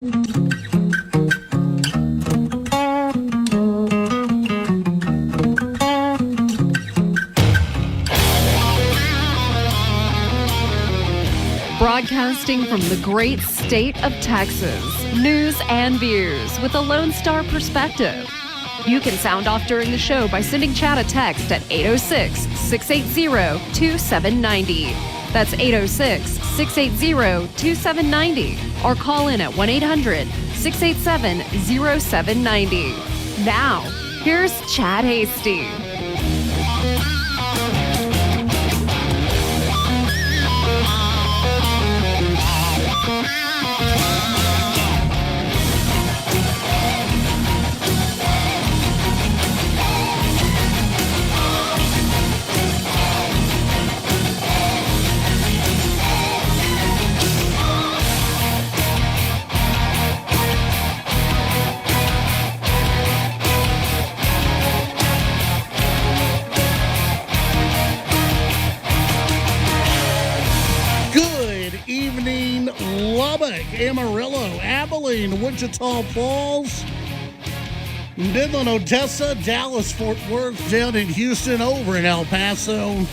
Broadcasting from the great state of Texas, news and views with a Lone Star perspective. You can sound off during the show by sending Chad a text at 806-680-2790. That's 806-680-2790. Or call in at 1-800-687-0790. Now, here's Chad Hasty. Lubbock, Amarillo, Abilene, Wichita Falls, Midland, Odessa, Dallas, Fort Worth, down in Houston, over in El Paso,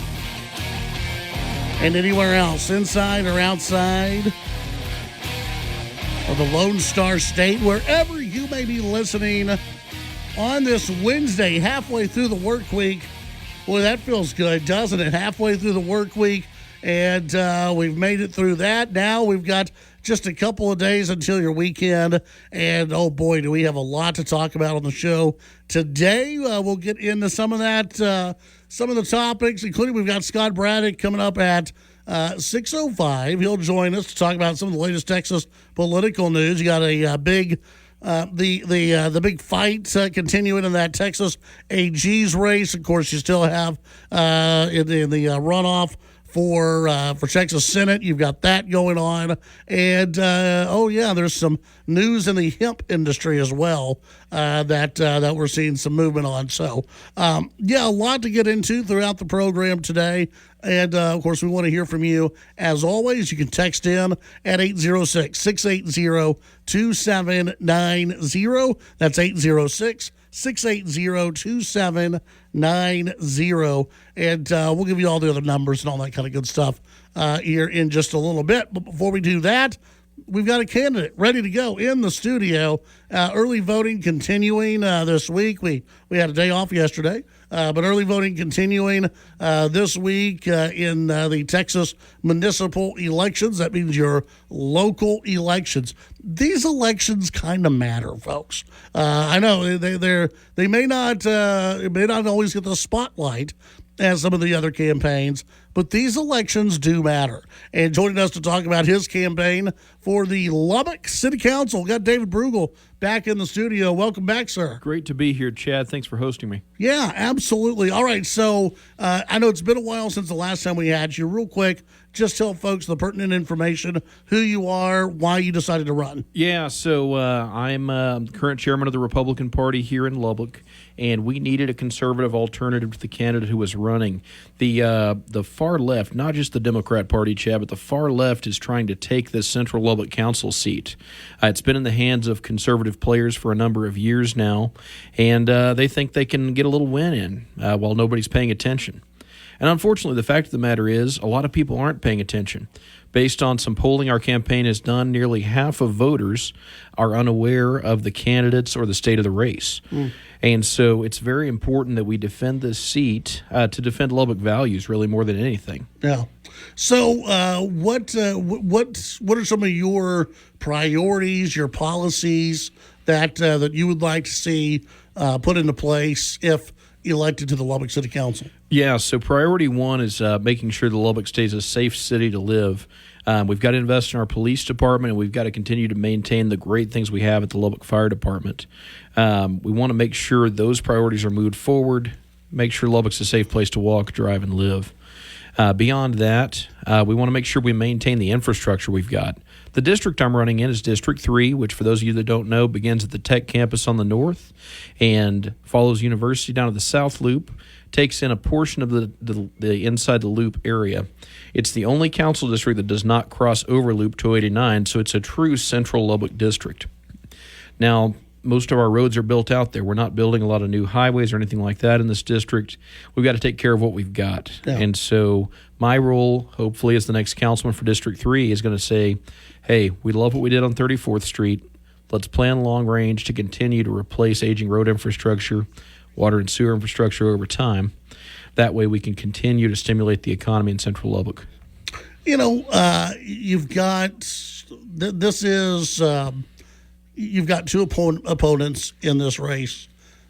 and anywhere else, inside or outside of the Lone Star State, wherever you may be listening on this Wednesday, halfway through the work week. Boy, that feels good, doesn't it? Halfway through the work week. And we've made it through that. Now we've got just a couple of days until your weekend. And, oh, boy, do we have a lot to talk about on the show today. We'll get into some of that, some of the topics, including we've got Scott Braddock coming up at 6:05. He'll join us to talk about some of the latest Texas political news. You got a big... the big fight continuing in that Texas AG's race. Of course, you still have in the runoff for Texas Senate. You've got that going on. And, there's some news in the hemp industry as well that we're seeing some movement on. So, a lot to get into throughout the program today. And, of course, we want to hear from you. As always, you can text in at 806-680-2790. That's 806-680-2790. And we'll give you all the other numbers and all that kind of good stuff here in just a little bit. But before we do that, we've got a candidate ready to go in the studio. Early voting continuing this week. We had a day off yesterday, but early voting continuing this week in the Texas municipal elections. That means your local elections. These elections kind of matter, folks. I know they may not always get the spotlight as some of the other campaigns, but these elections do matter. And joining us to talk about his campaign for the Lubbock City Council, we've got David Bruegel back in the studio. Welcome back, sir. Great to be here, Chad. Thanks for hosting me. Yeah, absolutely. All right, so I know it's been a while since the last time we had you. Real quick, just tell folks the pertinent information, who you are, why you decided to run. Yeah, so I'm current chairman of the Republican Party here in Lubbock, and we needed a conservative alternative to the candidate who was running. The far left, not just the Democrat Party, Chad, but the far left is trying to take this Central Lubbock Council seat. It's been in the hands of conservative players for a number of years now, and they think they can get a little win in while nobody's paying attention. And unfortunately, the fact of the matter is a lot of people aren't paying attention. Based on some polling our campaign has done, nearly half of voters are unaware of the candidates or the state of the race. And so it's very important that we defend this seat to defend Lubbock values, really, more than anything. Yeah. So what are some of your priorities, your policies that you would like to see put into place if elected to the Lubbock City Council? Yeah, so priority one is making sure that Lubbock stays a safe city to live. We've got to invest in our police department, and we've got to continue to maintain the great things we have at the Lubbock Fire Department. We want to make sure those priorities are moved forward, make sure Lubbock's a safe place to walk, drive, and live. Beyond that, we want to make sure we maintain the infrastructure we've got. The district I'm running in is District 3, which for those of you that don't know, begins at the Tech campus on the north and follows University down to the South Loop, takes in a portion of the inside the loop area. It's the only council district that does not cross over Loop 289, so it's a true central Lubbock district. Now, most of our roads are built out there. We're not building a lot of new highways or anything like that in this district. We've got to take care of what we've got. Yeah. And so my role, hopefully, as the next councilman for District 3 is going to say, hey, we love what we did on 34th Street. Let's plan long range to continue to replace aging road infrastructure, water and sewer infrastructure over time. That way we can continue to stimulate the economy in central Lubbock. You know, you've got you've got two opponents in this race.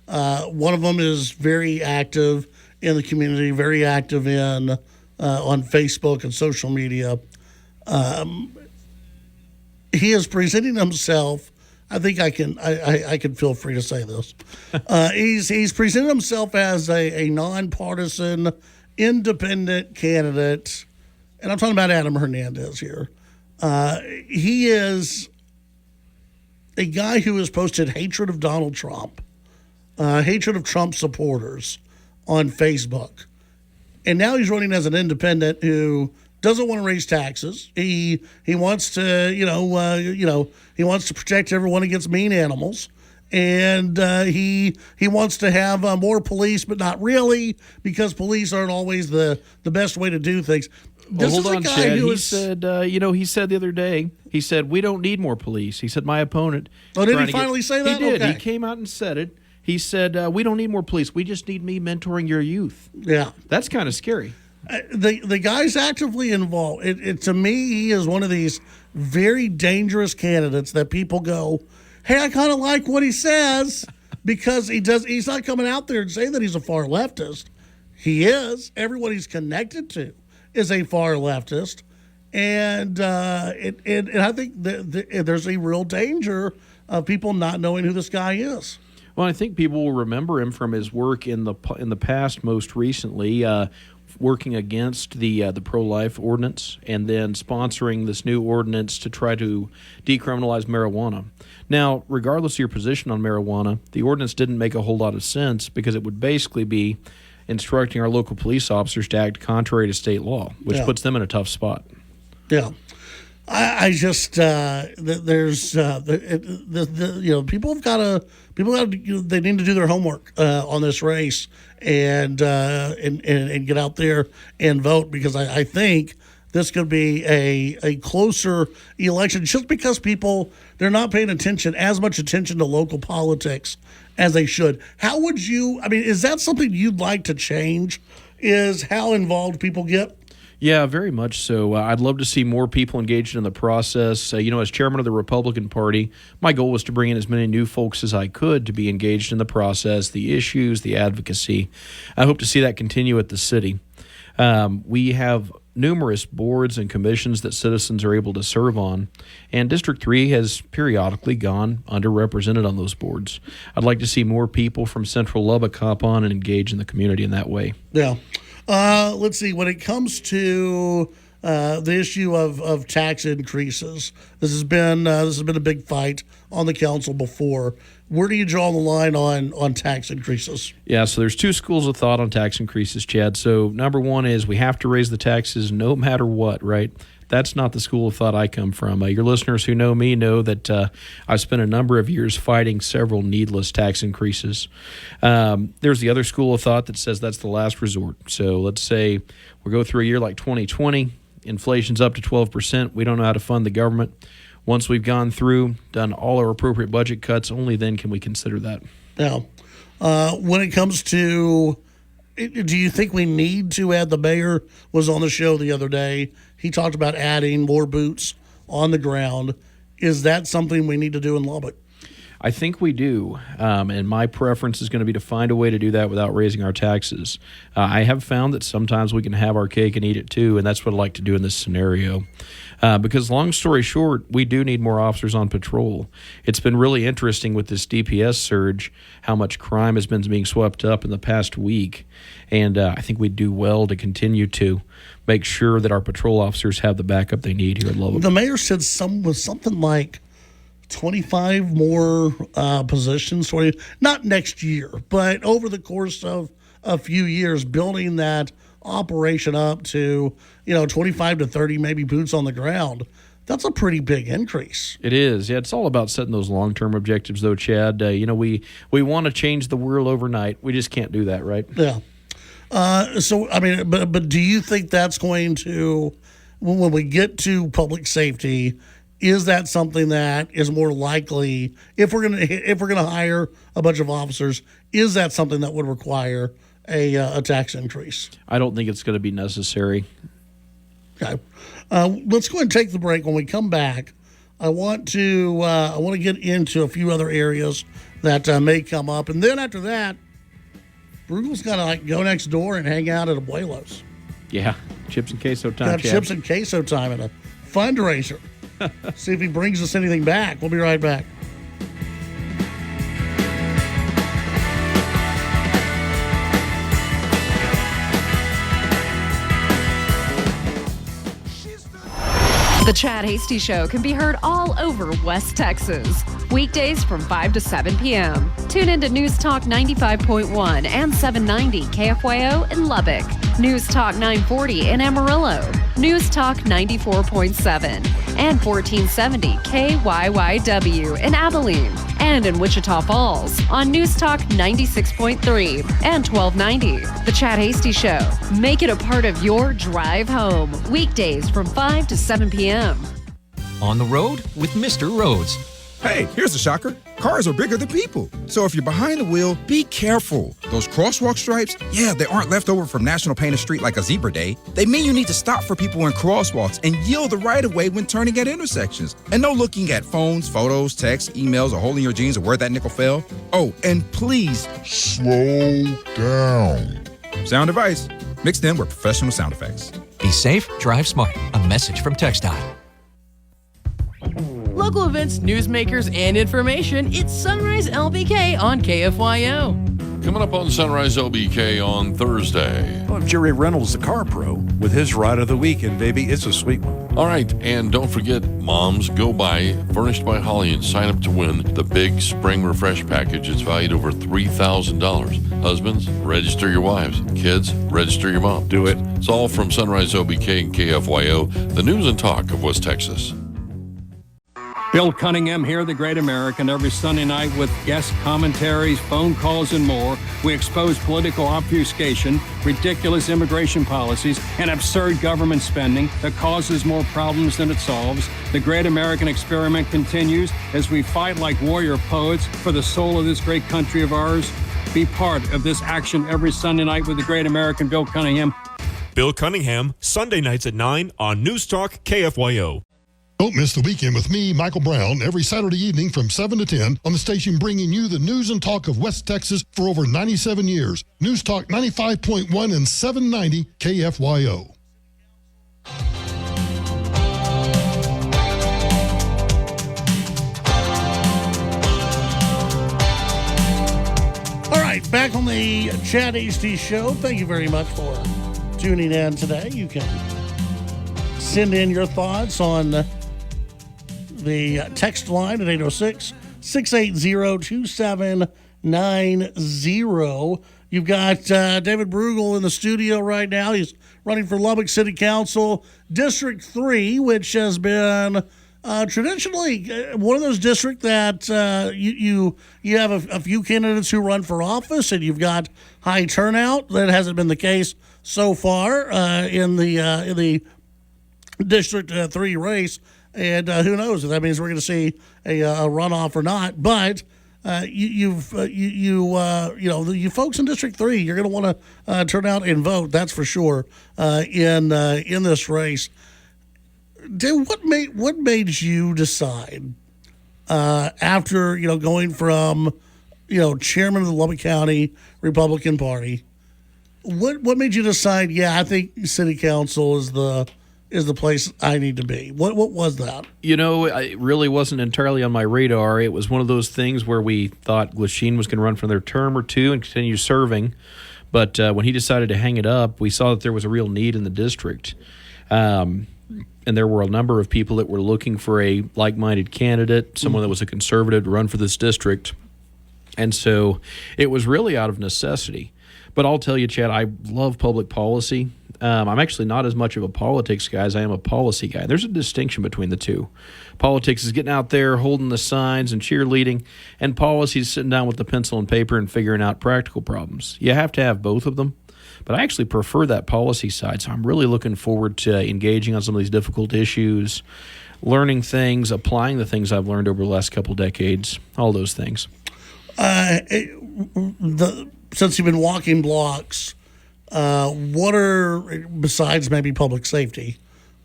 One of them is very active in the community, very active on Facebook and social media. He is presenting himself. I think I can feel free to say this. He's presented himself as a nonpartisan, independent candidate, and I'm talking about Adam Hernandez here. He is a guy who has posted hatred of Donald Trump, hatred of Trump supporters on Facebook, and now he's running as an independent who doesn't want to raise taxes. He wants to he wants to protect everyone against mean animals, and he wants to have more police, but not really, because police aren't always the best way to do things. Well, hold on, Chad. He said, he said the other day, he said, we don't need more police. He said, my opponent. Oh, did he finally say that? He did. Okay. He came out and said it. He said, we don't need more police. We just need me mentoring your youth. Yeah. That's kind of scary. The guy's actively involved. To me, he is one of these very dangerous candidates that people go, hey, I kind of like what he says, because he's not coming out there and saying that he's a far leftist. He is. Everyone he's connected to is a far leftist, and I think there's a real danger of people not knowing who this guy is. Well, I think people will remember him from his work in the past, most recently, working against the pro-life ordinance and then sponsoring this new ordinance to try to decriminalize marijuana. Now, regardless of your position on marijuana, the ordinance didn't make a whole lot of sense, because it would basically be instructing our local police officers to act contrary to state law, which puts them in a tough spot. Yeah. I just there's people they need to do their homework on this race and get out there and vote, because I think this could be a closer election, just because they're not paying as much attention to local politics as they should. How would is that something you'd like to change, is how involved people get? Yeah, very much so. I'd love to see more people engaged in the process. As chairman of the Republican Party, my goal was to bring in as many new folks as I could to be engaged in the process, the issues, the advocacy. I hope to see that continue at the city. We have numerous boards and commissions that citizens are able to serve on, and District 3 has periodically gone underrepresented on those boards. I'd like to see more people from Central Lubbock hop on and engage in the community in that way. Yeah. Let's see. When it comes to the issue of tax increases, this has been a big fight on the council before. Where do you draw the line on tax increases? Yeah, so there's two schools of thought on tax increases, Chad. So number one is we have to raise the taxes no matter what, right? That's not the school of thought I come from. Your listeners who know me know that I've spent a number of years fighting several needless tax increases. There's the other school of thought that says that's the last resort. So let's say we go through a year like 2020, inflation's up to 12%. We don't know how to fund the government. Once we've gone through, done all our appropriate budget cuts, only then can we consider that. Now, when it comes to, do you think we need to add, the mayor was on the show the other day. He talked about adding more boots on the ground. Is that something we need to do in Lubbock? I think we do, and my preference is going to be to find a way to do that without raising our taxes. I have found that sometimes we can have our cake and eat it too, and that's what I'd like to do in this scenario. Because long story short, we do need more officers on patrol. It's been really interesting with this DPS surge, how much crime has been being swept up in the past week, and I think we do well to continue to make sure that our patrol officers have the backup they need here in Lubbock. The mayor said something like 25 more positions, not next year, but over the course of a few years, building that operation up to 25 to 30 maybe boots on the ground. That's a pretty big increase. It is. Yeah, it's all about setting those long-term objectives, though, Chad. We want to change the world overnight. We just can't do that, right? Yeah. So, I mean, but do you think that's going to, when we get to public safety, is that something that is more likely if we're gonna hire a bunch of officers? Is that something that would require a tax increase? I don't think it's going to be necessary. Okay, let's go ahead and take the break. When we come back, I want to get into a few other areas that may come up, and then after that, Bruegel's got to go next door and hang out at Abuelo's. Yeah, chips and queso time. Got chips and queso time and a fundraiser. See if he brings us anything back. We'll be right back. The Chad Hasty Show can be heard all over West Texas. Weekdays from 5 to 7 p.m. Tune into News Talk 95.1 and 790 KFYO in Lubbock. News Talk 940 in Amarillo. News Talk 94.7 and 1470 KYYW in Abilene. And in Wichita Falls on News Talk 96.3 and 1290. The Chad Hasty Show. Make it a part of your drive home. Weekdays from 5 to 7 p.m. On the road with Mr. Rhodes. Hey, here's the shocker. Cars are bigger than people. So if you're behind the wheel, be careful. Those crosswalk stripes, they aren't left over from National Painted Street like a zebra day. They mean you need to stop for people in crosswalks and yield the right of way when turning at intersections. And no looking at phones, photos, texts, emails, or holding your jeans or where that nickel fell. Oh, and please slow down. Sound advice mixed in with professional sound effects. Be safe, drive smart. A message from TxDOT. Local events, newsmakers, and information. It's Sunrise LBK on KFYO. Coming up on Sunrise LBK on Thursday. Well, Jerry Reynolds, the car pro, with his ride of the week, and baby, it's a sweet one. All right, and don't forget, moms, go by Furnished by Holly and sign up to win the big spring refresh package. It's valued over $3,000. Husbands, register your wives. Kids, register your mom. Do it. It's all from Sunrise LBK and KFYO, the news and talk of West Texas. Bill Cunningham here, the Great American, every Sunday night with guest commentaries, phone calls, and more. We expose political obfuscation, ridiculous immigration policies, and absurd government spending that causes more problems than it solves. The Great American experiment continues as we fight like warrior poets for the soul of this great country of ours. Be part of this action every Sunday night with the Great American, Bill Cunningham. Bill Cunningham, Sunday nights at 9 on News Talk KFYO. Don't miss the weekend with me, Michael Brown, every Saturday evening from 7 to 10 on the station bringing you the news and talk of West Texas for over 97 years. News Talk 95.1 and 790 KFYO. All right, back on the Chad Hasty Show. Thank you very much for tuning in today. You can send in your thoughts on the text line at 806-680-2790. You've got David Bruegel in the studio right now. He's running for Lubbock City Council, District 3, which has been traditionally one of those districts that you have a few candidates who run for office, and you've got high turnout. That hasn't been the case so far in the District 3 race. And who knows if that means we're going to see a runoff or not. But you folks in District 3, you're going to want to turn out and vote. That's for sure in this race. Dave, what made you decide after, going from, chairman of the Lubbock County Republican Party, what made you decide, I think city council is the place I need to be? What was that? It really wasn't entirely on my radar. It was one of those things where we thought Glasheen was going to run for another term or two and continue serving. But when he decided to hang it up, we saw that there was a real need in the district. And there were a number of people that were looking for a like-minded candidate, someone that was a conservative to run for this district. And so it was really out of necessity. But I'll tell you, Chad, I love public policy. I'm actually not as much of a politics guy as I am a policy guy. There's a distinction between the two. Politics is getting out there, holding the signs and cheerleading, and policy is sitting down with the pencil and paper and figuring out practical problems. You have to have both of them. But I actually prefer that policy side, so I'm really looking forward to engaging on some of these difficult issues, learning things, applying the things I've learned over the last couple decades, all those things. Since you've been walking blocks, what are, besides maybe public safety,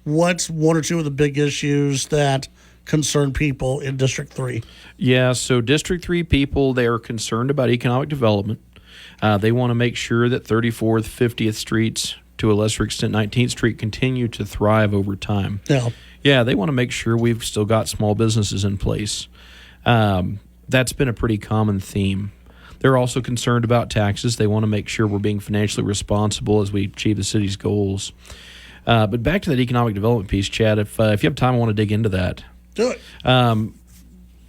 what's one or two of the big issues that concern people in District 3? Yeah, so District 3 people, they are concerned about economic development. They want to make sure that 34th, 50th Streets, to a lesser extent 19th Street, continue to thrive over time. Yeah, they want to make sure we've still got small businesses in place. That's been a pretty common theme. They're also concerned about taxes. They want to make sure we're being financially responsible as we achieve the city's goals. But back to that economic development piece, Chad, if you have time, I want to dig into that. Do it.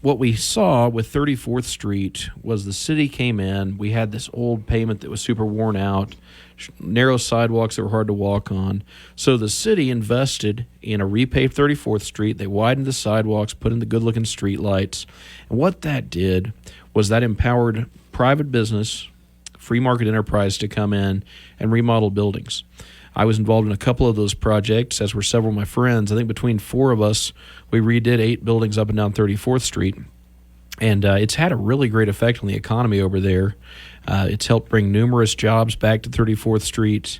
What we saw with 34th Street was the city came in. We had this old pavement that was super worn out, narrow sidewalks that were hard to walk on. So the city invested in a repaved 34th Street. They widened the sidewalks, put in the good-looking street lights. And what that did was that empowered private business, free market enterprise to come in and remodel buildings. I was involved in a couple of those projects, as were several of my friends. I think between four of us, we redid 8 buildings up and down 34th Street. And it's had a really great effect on the economy over there. It's helped bring numerous jobs back to 34th Street,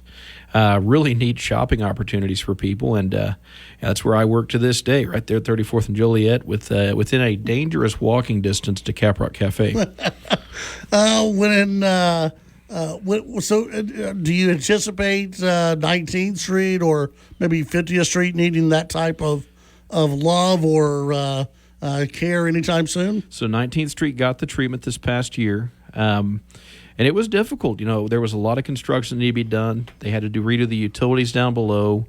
really neat shopping opportunities for people. And that's where I work to this day, right there at 34th and Joliet, within a dangerous walking distance to Caprock Cafe. Do you anticipate 19th Street or maybe 50th Street needing that type of love or care anytime soon? So 19th Street got the treatment this past year, and it was difficult. There was a lot of construction that needed to be done. They had to redo the utilities down below,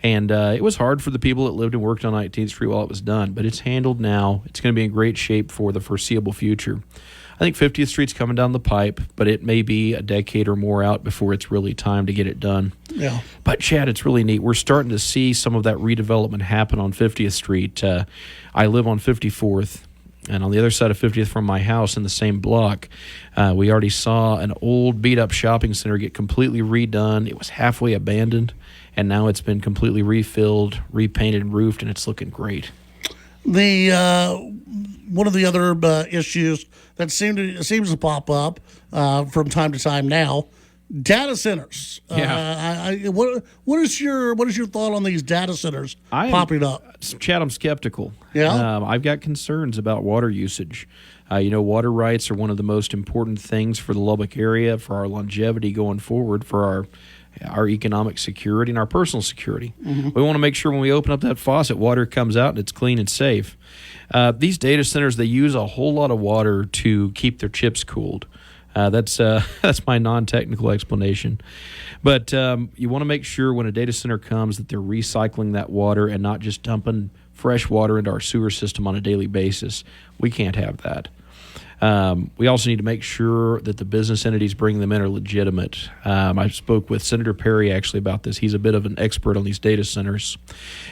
and it was hard for the people that lived and worked on 19th Street while it was done. But it's handled now. It's going to be in great shape for the foreseeable future. I think 50th Street's coming down the pipe, but it may be a decade or more out before it's really time to get it done. Yeah. But, Chad, it's really neat. We're starting to see some of that redevelopment happen on 50th Street. I live on 54th, and on the other side of 50th from my house in the same block, we already saw an old beat-up shopping center get completely redone. It was halfway abandoned, and now it's been completely refilled, repainted, and roofed, and it's looking great. One of the other issues that seems to pop up from time to time now, data centers. Yeah. What is your thought on these data centers popping up? Chad, I'm skeptical. Yeah. I've got concerns about water usage. Water rights are one of the most important things for the Lubbock area, for our longevity going forward, for our economic security and our personal security. Mm-hmm. We want to make sure when we open up that faucet, water comes out and it's clean and safe. These data centers, they use a whole lot of water to keep their chips cooled. That's my non-technical explanation. But you want to make sure when a data center comes that they're recycling that water and not just dumping fresh water into our sewer system on a daily basis. We can't have that. We also need to make sure that the business entities bringing them in are legitimate. I spoke with Senator Perry actually about this. He's a bit of an expert on these data centers.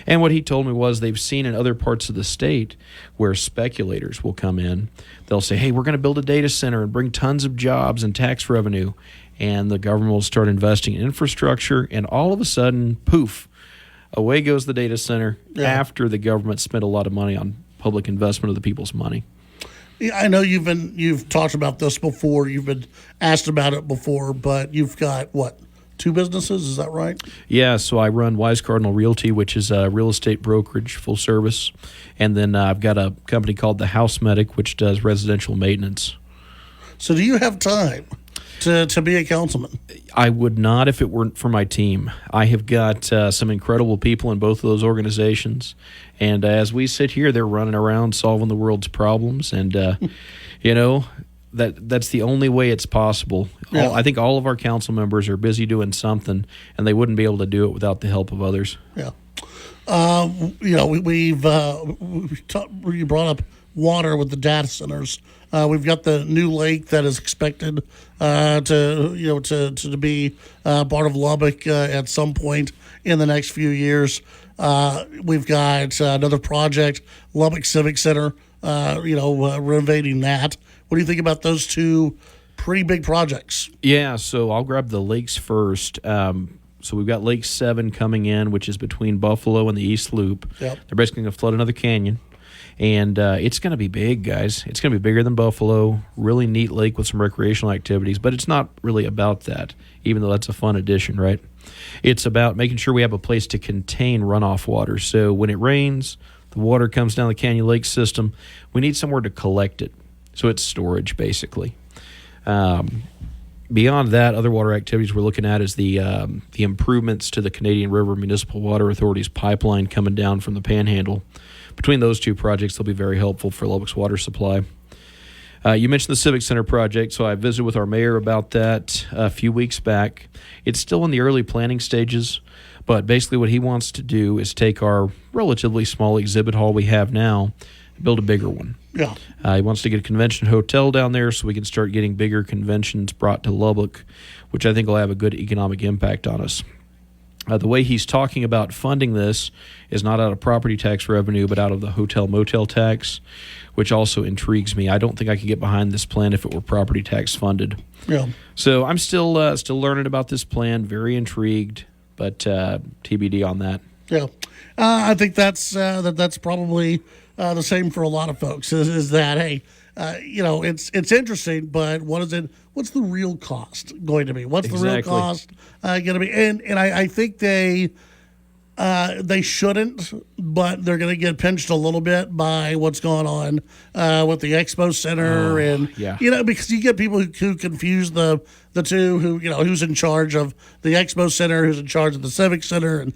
And what he told me was they've seen in other parts of the state where speculators will come in. They'll say, hey, we're going to build a data center and bring tons of jobs and tax revenue. And the government will start investing in infrastructure. And all of a sudden, poof, away goes the data center after the government spent a lot of money on public investment of the people's money. Yeah, I know you've talked about this before. You've been asked about it before, but you've got two businesses. Is that right? Yeah, so I run Wise Cardinal Realty, which is a real estate brokerage, full service. And then I've got a company called The House Medic, which does residential maintenance. So do you have time to be a councilman? I would not if it weren't for my team. I have got some incredible people in both of those organizations. And as we sit here, they're running around solving the world's problems. And, that's the only way it's possible. Yeah. I think all of our council members are busy doing something, and they wouldn't be able to do it without the help of others. Yeah. You brought up water with the data centers. We've got the new lake that is expected to be part of Lubbock at some point in the next few years. We've got another project, Lubbock Civic Center, renovating that. What do you think about those two pretty big projects? Yeah, so I'll grab the lakes first. So we've got Lake 7 coming in, which is between Buffalo and the East Loop. Yep. They're basically going to flood another canyon. And it's going to be big, guys. It's going to be bigger than Buffalo. Really neat lake with some recreational activities. But it's not really about that, even though that's a fun addition, right? It's about making sure we have a place to contain runoff water. So when it rains, the water comes down the Canyon Lake system. We need somewhere to collect it. So it's storage, basically. Beyond that, other water activities we're looking at is the improvements to the Canadian River Municipal Water Authority's pipeline coming down from the Panhandle. Between those two projects, they'll be very helpful for Lubbock's water supply. You mentioned the Civic Center project, so I visited with our mayor about that a few weeks back. It's still in the early planning stages, but basically what he wants to do is take our relatively small exhibit hall we have now and build a bigger one. Yeah. He wants to get a convention hotel down there so we can start getting bigger conventions brought to Lubbock, which I think will have a good economic impact on us. The way he's talking about funding this is not out of property tax revenue, but out of the hotel-motel tax, which also intrigues me. I don't think I could get behind this plan if it were property tax funded. Yeah. So I'm still learning about this plan, very intrigued, but TBD on that. Yeah. I think that's probably the same for a lot of folks is that, hey, it's interesting, but what's the real cost going to be? What's the real cost going to be? And I think they shouldn't, but they're going to get pinched a little bit by what's going on with the Expo Center because you get people who confuse the two, who's in charge of the Expo Center, who's in charge of the Civic Center, and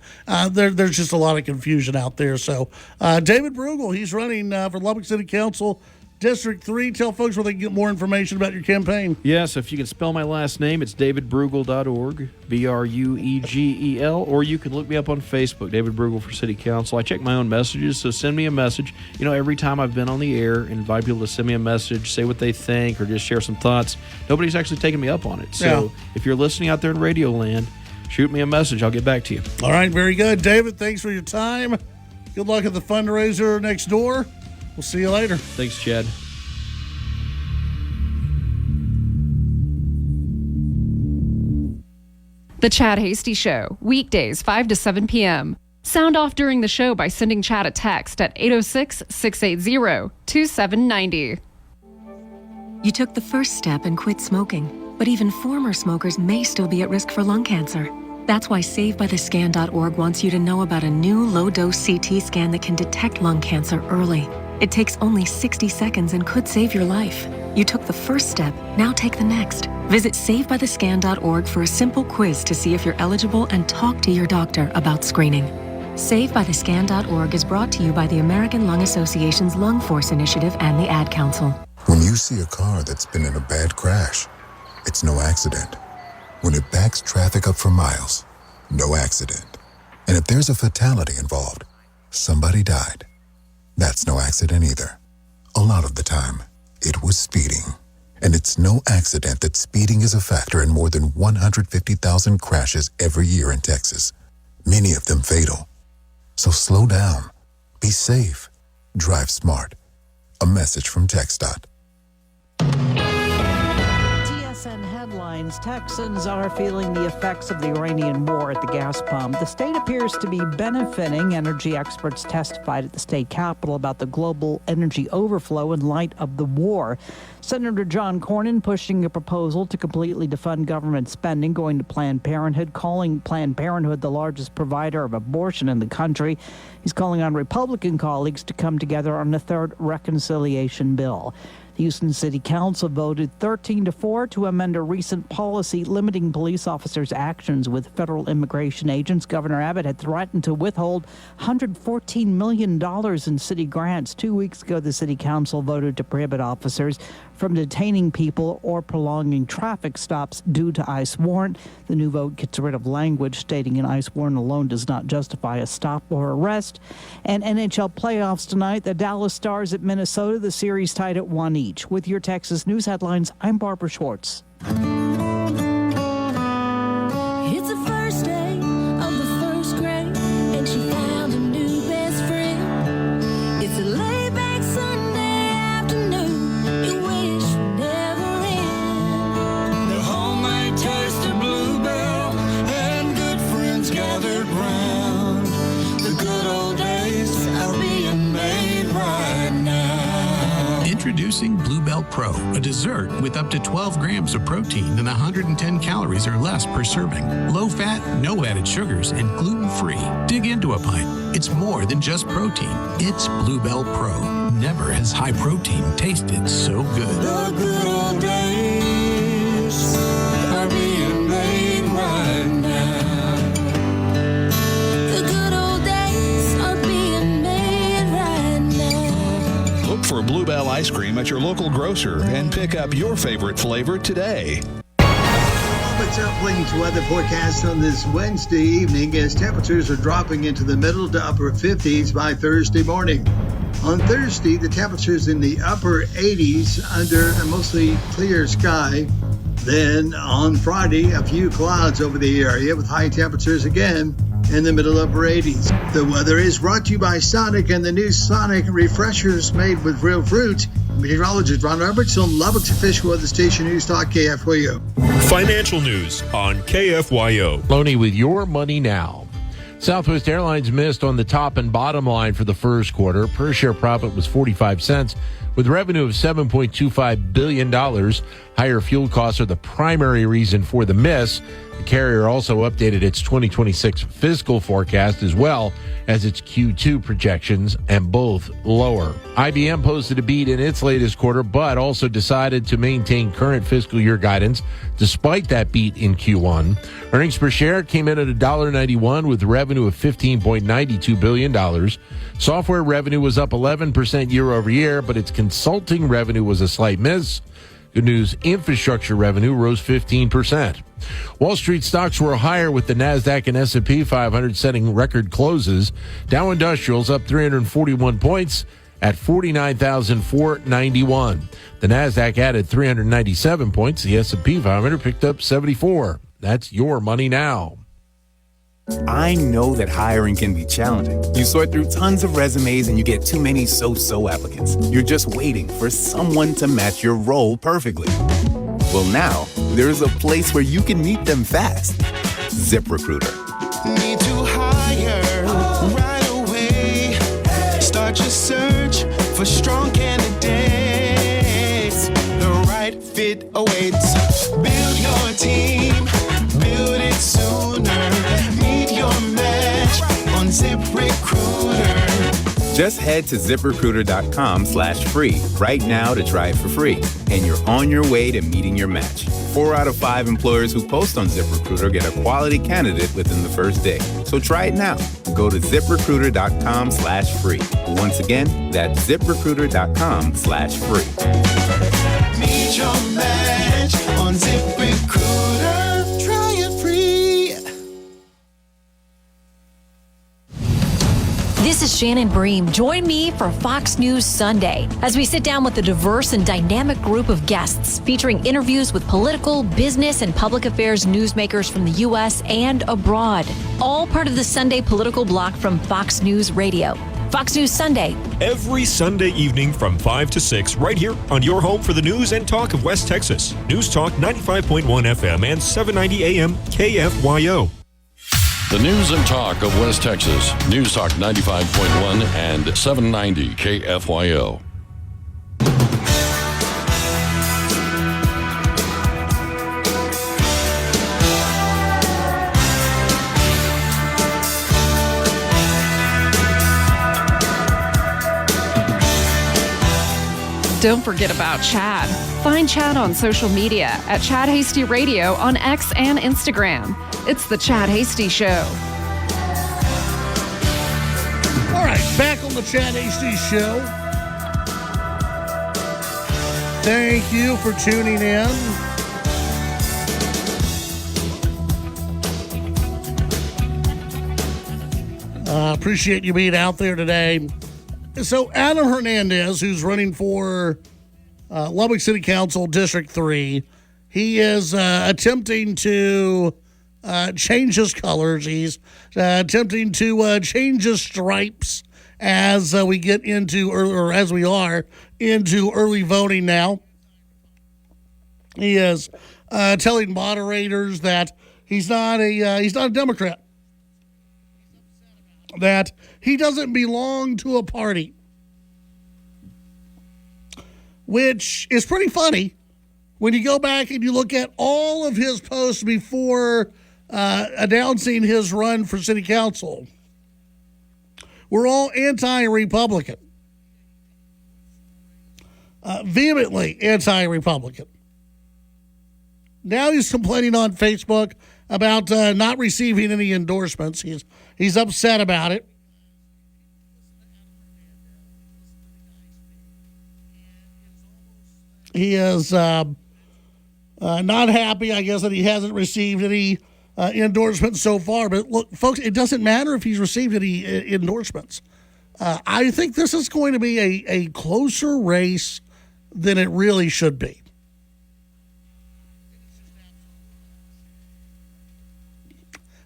there's just a lot of confusion out there. So David Bruegel, he's running for Lubbock City Council, District 3. Tell folks where they can get more information about your campaign. Yeah, so if you can spell my last name, it's davidbruegel.org, Bruegel, or you can look me up on Facebook, David Bruegel for City Council. I check my own messages, so send me a message. Every time I've been on the air and invite people to send me a message, say what they think, or just share some thoughts, nobody's actually taken me up on it. So if you're listening out there in Radio Land, shoot me a message. I'll get back to you. All right, very good. David, thanks for your time. Good luck at the fundraiser next door. We'll see you later. Thanks, Chad. The Chad Hasty Show, weekdays 5 to 7 p.m. Sound off during the show by sending Chad a text at 806-680-2790. You took the first step and quit smoking, but even former smokers may still be at risk for lung cancer. That's why SaveByTheScan.org wants you to know about a new low-dose CT scan that can detect lung cancer early. It takes only 60 seconds and could save your life. You took the first step, now take the next. Visit SaveByTheScan.org for a simple quiz to see if you're eligible and talk to your doctor about screening. SaveByTheScan.org is brought to you by the American Lung Association's Lung Force Initiative and the Ad Council. When you see a car that's been in a bad crash, it's no accident. When it backs traffic up for miles, no accident. And if there's a fatality involved, somebody died. That's no accident either. A lot of the time, it was speeding. And it's no accident that speeding is a factor in more than 150,000 crashes every year in Texas, many of them fatal. So slow down, be safe, drive smart. A message from TxDOT. KSN headlines. Texans are feeling the effects of the Iranian war at the gas pump. The state appears to be benefiting. Energy experts testified at the state capitol about the global energy overflow in light of the war. Senator John Cornyn pushing a proposal to completely defund government spending going to Planned Parenthood, calling Planned Parenthood the largest provider of abortion in the country. He's calling on Republican colleagues to come together on a third reconciliation bill. The Houston City Council voted 13-4 to amend a recent policy limiting police officers' actions with federal immigration agents. Governor Abbott had threatened to withhold $114 million in city grants. 2 weeks ago, the City Council voted to prohibit officers from detaining people or prolonging traffic stops due to ICE warrant. The new vote gets rid of language stating an ICE warrant alone does not justify a stop or arrest. And NHL playoffs tonight. The Dallas Stars at Minnesota. The series tied at 1 each. With your Texas News headlines, I'm Barbara Schwartz. It's the first day of the first grade, and she found a new best friend. It's a laid-back Sunday afternoon, you wish would never end. The homemade taste of Bluebell, and good friends gathered round. The good old days are being made right now. Introducing Bluebell Pro, a dessert with up to 12 grams of protein and 110 calories or less per serving. Low fat, no added sugars, and gluten-free. Dig into a pint. It's more than just protein. It's Bluebell Pro. Never has high protein tasted so good. The good old days are being made right now. The good old days are being made right now. Look for Bluebell ice cream at your local grocer and pick up your favorite flavor today. Lubbock's uplink weather forecast on this Wednesday evening as temperatures are dropping into the middle to upper 50s by Thursday morning. On Thursday, the temperatures in the upper 80s under a mostly clear sky. Then on Friday, a few clouds over the area with high temperatures again in the middle upper 80s. The weather is brought to you by Sonic and the new Sonic refreshers made with real fruit. Meteorologist Ron Roberts on Lubbock's official weather station News Talk KFYO. Financial news on KFYO. Loney with your money now. Southwest Airlines missed on the top and bottom line for the first quarter. Per share profit was 45 cents. With revenue of $7.25 billion, higher fuel costs are the primary reason for the miss. The carrier also updated its 2026 fiscal forecast as well as its Q2 projections, and both lower. IBM posted a beat in its latest quarter, but also decided to maintain current fiscal year guidance despite that beat in Q1. Earnings per share came in at $1.91 with revenue of $15.92 billion. Software revenue was up 11% year over year, but its consulting revenue was a slight miss. Good news, infrastructure revenue rose 15%. Wall Street stocks were higher with the NASDAQ and S&P 500 setting record closes. Dow Industrials up 341 points at 49,491. The NASDAQ added 397 points. The S&P 500 picked up 74. That's your money now. I know that hiring can be challenging. You sort through tons of resumes and you get too many so-so applicants. You're just waiting for someone to match your role perfectly. Well, now, there's a place where you can meet them fast. ZipRecruiter. Need to hire right away. Start your search for strong candidates. The right fit awaits. Build your team. Build it sooner. Meet your match on ZipRecruiter. Just head to ZipRecruiter.com/free right now to try it for free. And you're on your way to meeting your match. 4 out of 5 employers who post on ZipRecruiter get a quality candidate within the first day. So try it now. Go to ZipRecruiter.com/free. Once again, that's ZipRecruiter.com/free. Meet your match on ZipRecruiter. Try it free. This is Shannon Bream. Join me for Fox News Sunday as we sit down with a diverse and dynamic group of guests featuring interviews with political, business, and public affairs newsmakers from the U.S. and abroad. All part of the Sunday political block from Fox News Radio. Fox News Sunday. Every Sunday evening from 5 to 6, right here on your home for the news and talk of West Texas. News Talk 95.1 FM and 790 AM KFYO. The news and talk of West Texas. News Talk 95.1 and 790 KFYO. Don't forget about Chad. Find Chad on social media at Chad Hasty Radio on X and Instagram. It's the Chad Hasty Show. All right, back on the Chad Hasty Show. Thank you for tuning in. Appreciate you being out there today. So Adam Hernandez, who's running for Lubbock City Council District 3, he is attempting to change his colors. He's attempting to change his stripes as we get into, or as we are into early voting now. He is telling moderators that he's not a Democrat, that he doesn't belong to a party, which is pretty funny when you go back and you look at all of his posts before announcing his run for city council. We're all anti-Republican, vehemently anti-Republican. Now he's complaining on Facebook about not receiving any endorsements. He's upset about it. He is not happy, I guess, that he hasn't received any endorsements so far. But look, folks, it doesn't matter if he's received any endorsements. I think this is going to be a closer race than it really should be.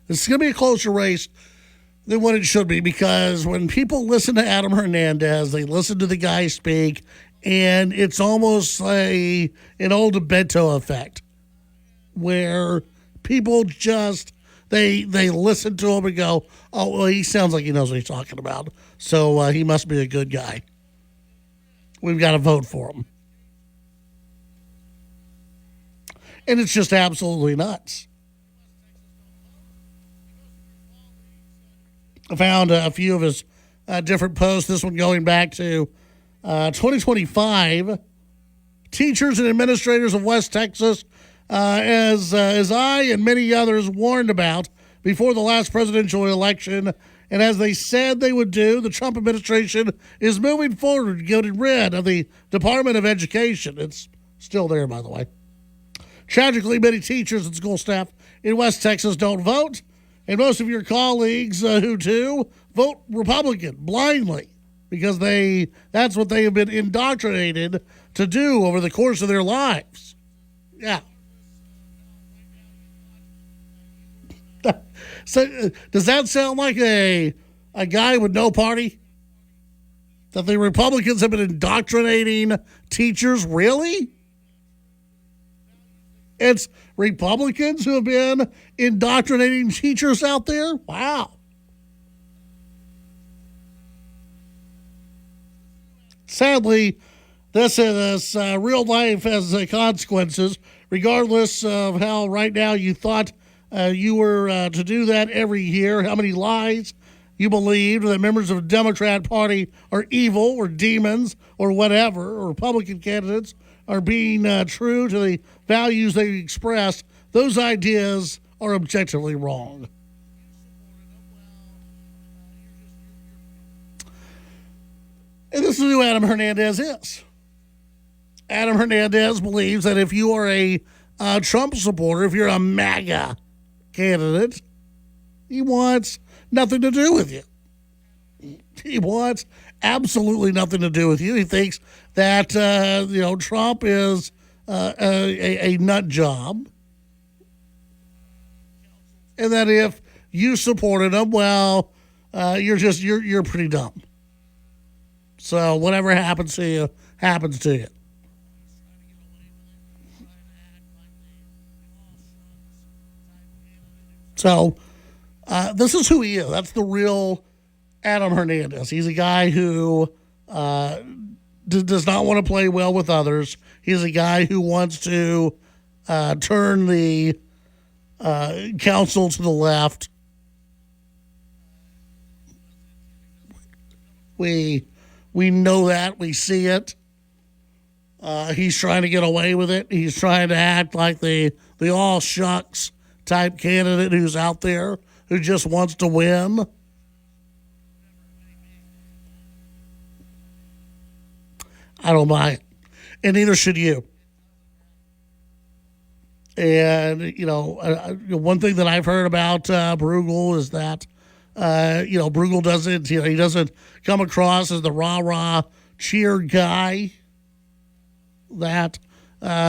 This is going to be a closer race than what it should be, because when people listen to Adam Hernandez, they listen to the guy speak, and it's almost like an old Beto effect where people just, they listen to him and go, oh, well, he sounds like he knows what he's talking about, so he must be a good guy. We've got to vote for him. And it's just absolutely nuts. I found a few of his different posts, this one going back to 2025. Teachers and administrators of West Texas, as I and many others warned about before the last presidential election, and as they said they would do, the Trump administration is moving forward, getting rid of the Department of Education. It's still there, by the way. Tragically, many teachers and school staff in West Texas don't vote, and most of your colleagues who do vote Republican blindly because that's what they have been indoctrinated to do over the course of their lives. Yeah. So does that sound like a guy with no party? That the Republicans have been indoctrinating teachers? Really? It's Republicans who have been indoctrinating teachers out there? Wow. Sadly, this real life has consequences, regardless of how right now you thought you were to do that every year, how many lies you believed that members of the Democrat Party are evil or demons or whatever, or Republican candidates are being true to the values they expressed. Those ideas are objectively wrong. And this is who Adam Hernandez is. Adam Hernandez believes that if you are a Trump supporter, if you're a MAGA candidate, he wants nothing to do with you. He wants absolutely nothing to do with you. He thinks that Trump is a nut job, and that if you supported him, well, you're pretty dumb. So whatever happens to you, happens to you. So this is who he is. That's the real Adam Hernandez. He's a guy who does not want to play well with others. He's a guy who wants to turn the council to the left. We know that. We see it. He's trying to get away with it. He's trying to act like the all shucks type candidate who's out there who just wants to win. I don't buy it. And neither should you. And, one thing that I've heard about Bruegel is that, Bruegel doesn't, he doesn't come across as the rah-rah cheer guy. That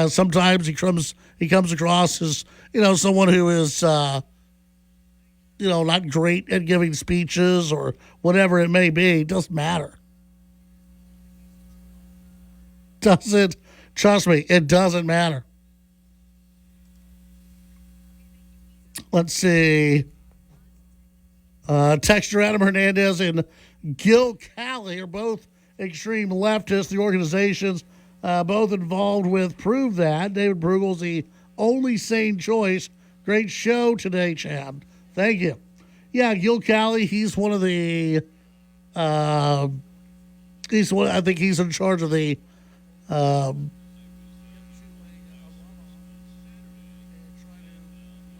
sometimes he comes across as, someone who is, not great at giving speeches or whatever it may be. It doesn't matter. Trust me, it doesn't matter. Let's see. Texture Adam Hernandez and Gil Cali are both extreme leftists. The organizations both involved with Prove That. David Bruegel's the only sane choice. Great show today, Chad. Thank you. Yeah, Gil Cali, he's one of the I think he's in charge of the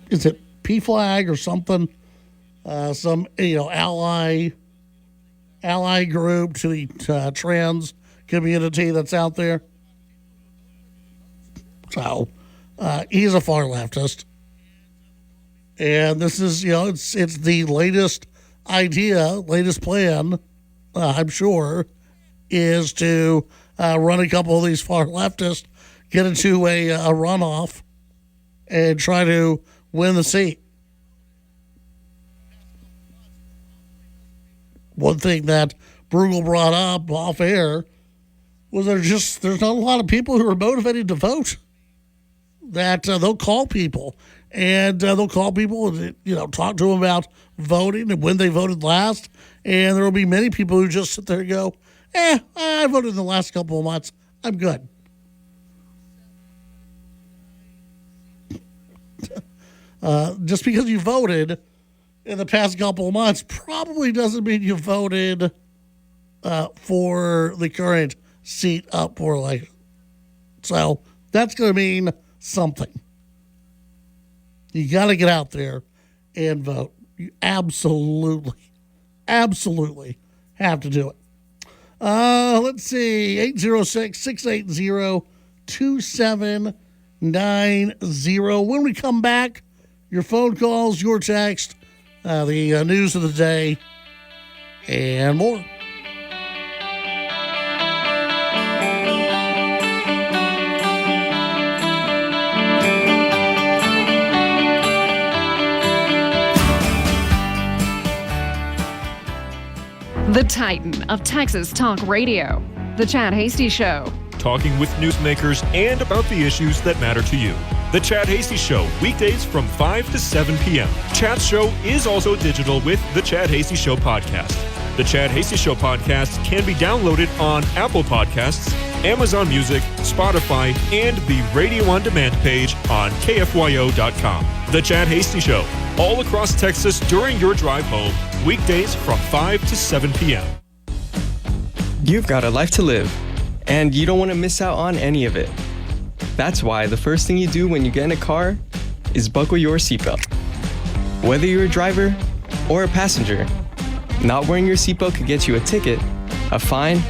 is it PFLAG or something? Some ally group to the trans community that's out there. So he's a far leftist, and this is it's the latest plan. I'm sure is to run a couple of these far leftists, get into a runoff, and try to win the seat. One thing that Bruegel brought up off air was there's not a lot of people who are motivated to vote. That they'll call people and talk to them about voting and when they voted last. And there will be many people who just sit there and go, I voted in the last couple of months. I'm good. Just because you voted in the past couple of months probably doesn't mean you voted for the current seat up for election. So that's going to mean something. You got to get out there and vote. You absolutely have to do it. Let's see, 806-680-2790. When we come back, your phone calls, your text, the news of the day, and more. The Titan of Texas Talk Radio, The Chad Hasty Show. Talking with newsmakers and about the issues that matter to you. The Chad Hasty Show, weekdays from 5 to 7 p.m. Chad's show is also digital with the Chad Hasty Show podcast. The Chad Hasty Show podcast can be downloaded on Apple Podcasts, Amazon Music, Spotify, and the Radio On Demand page on KFYO.com. The Chad Hasty Show, all across Texas during your drive home, weekdays from 5 to 7 p.m. You've got a life to live, and you don't want to miss out on any of it. That's why the first thing you do when you get in a car is buckle your seatbelt. Whether you're a driver or a passenger, not wearing your seatbelt could get you a ticket, a fine,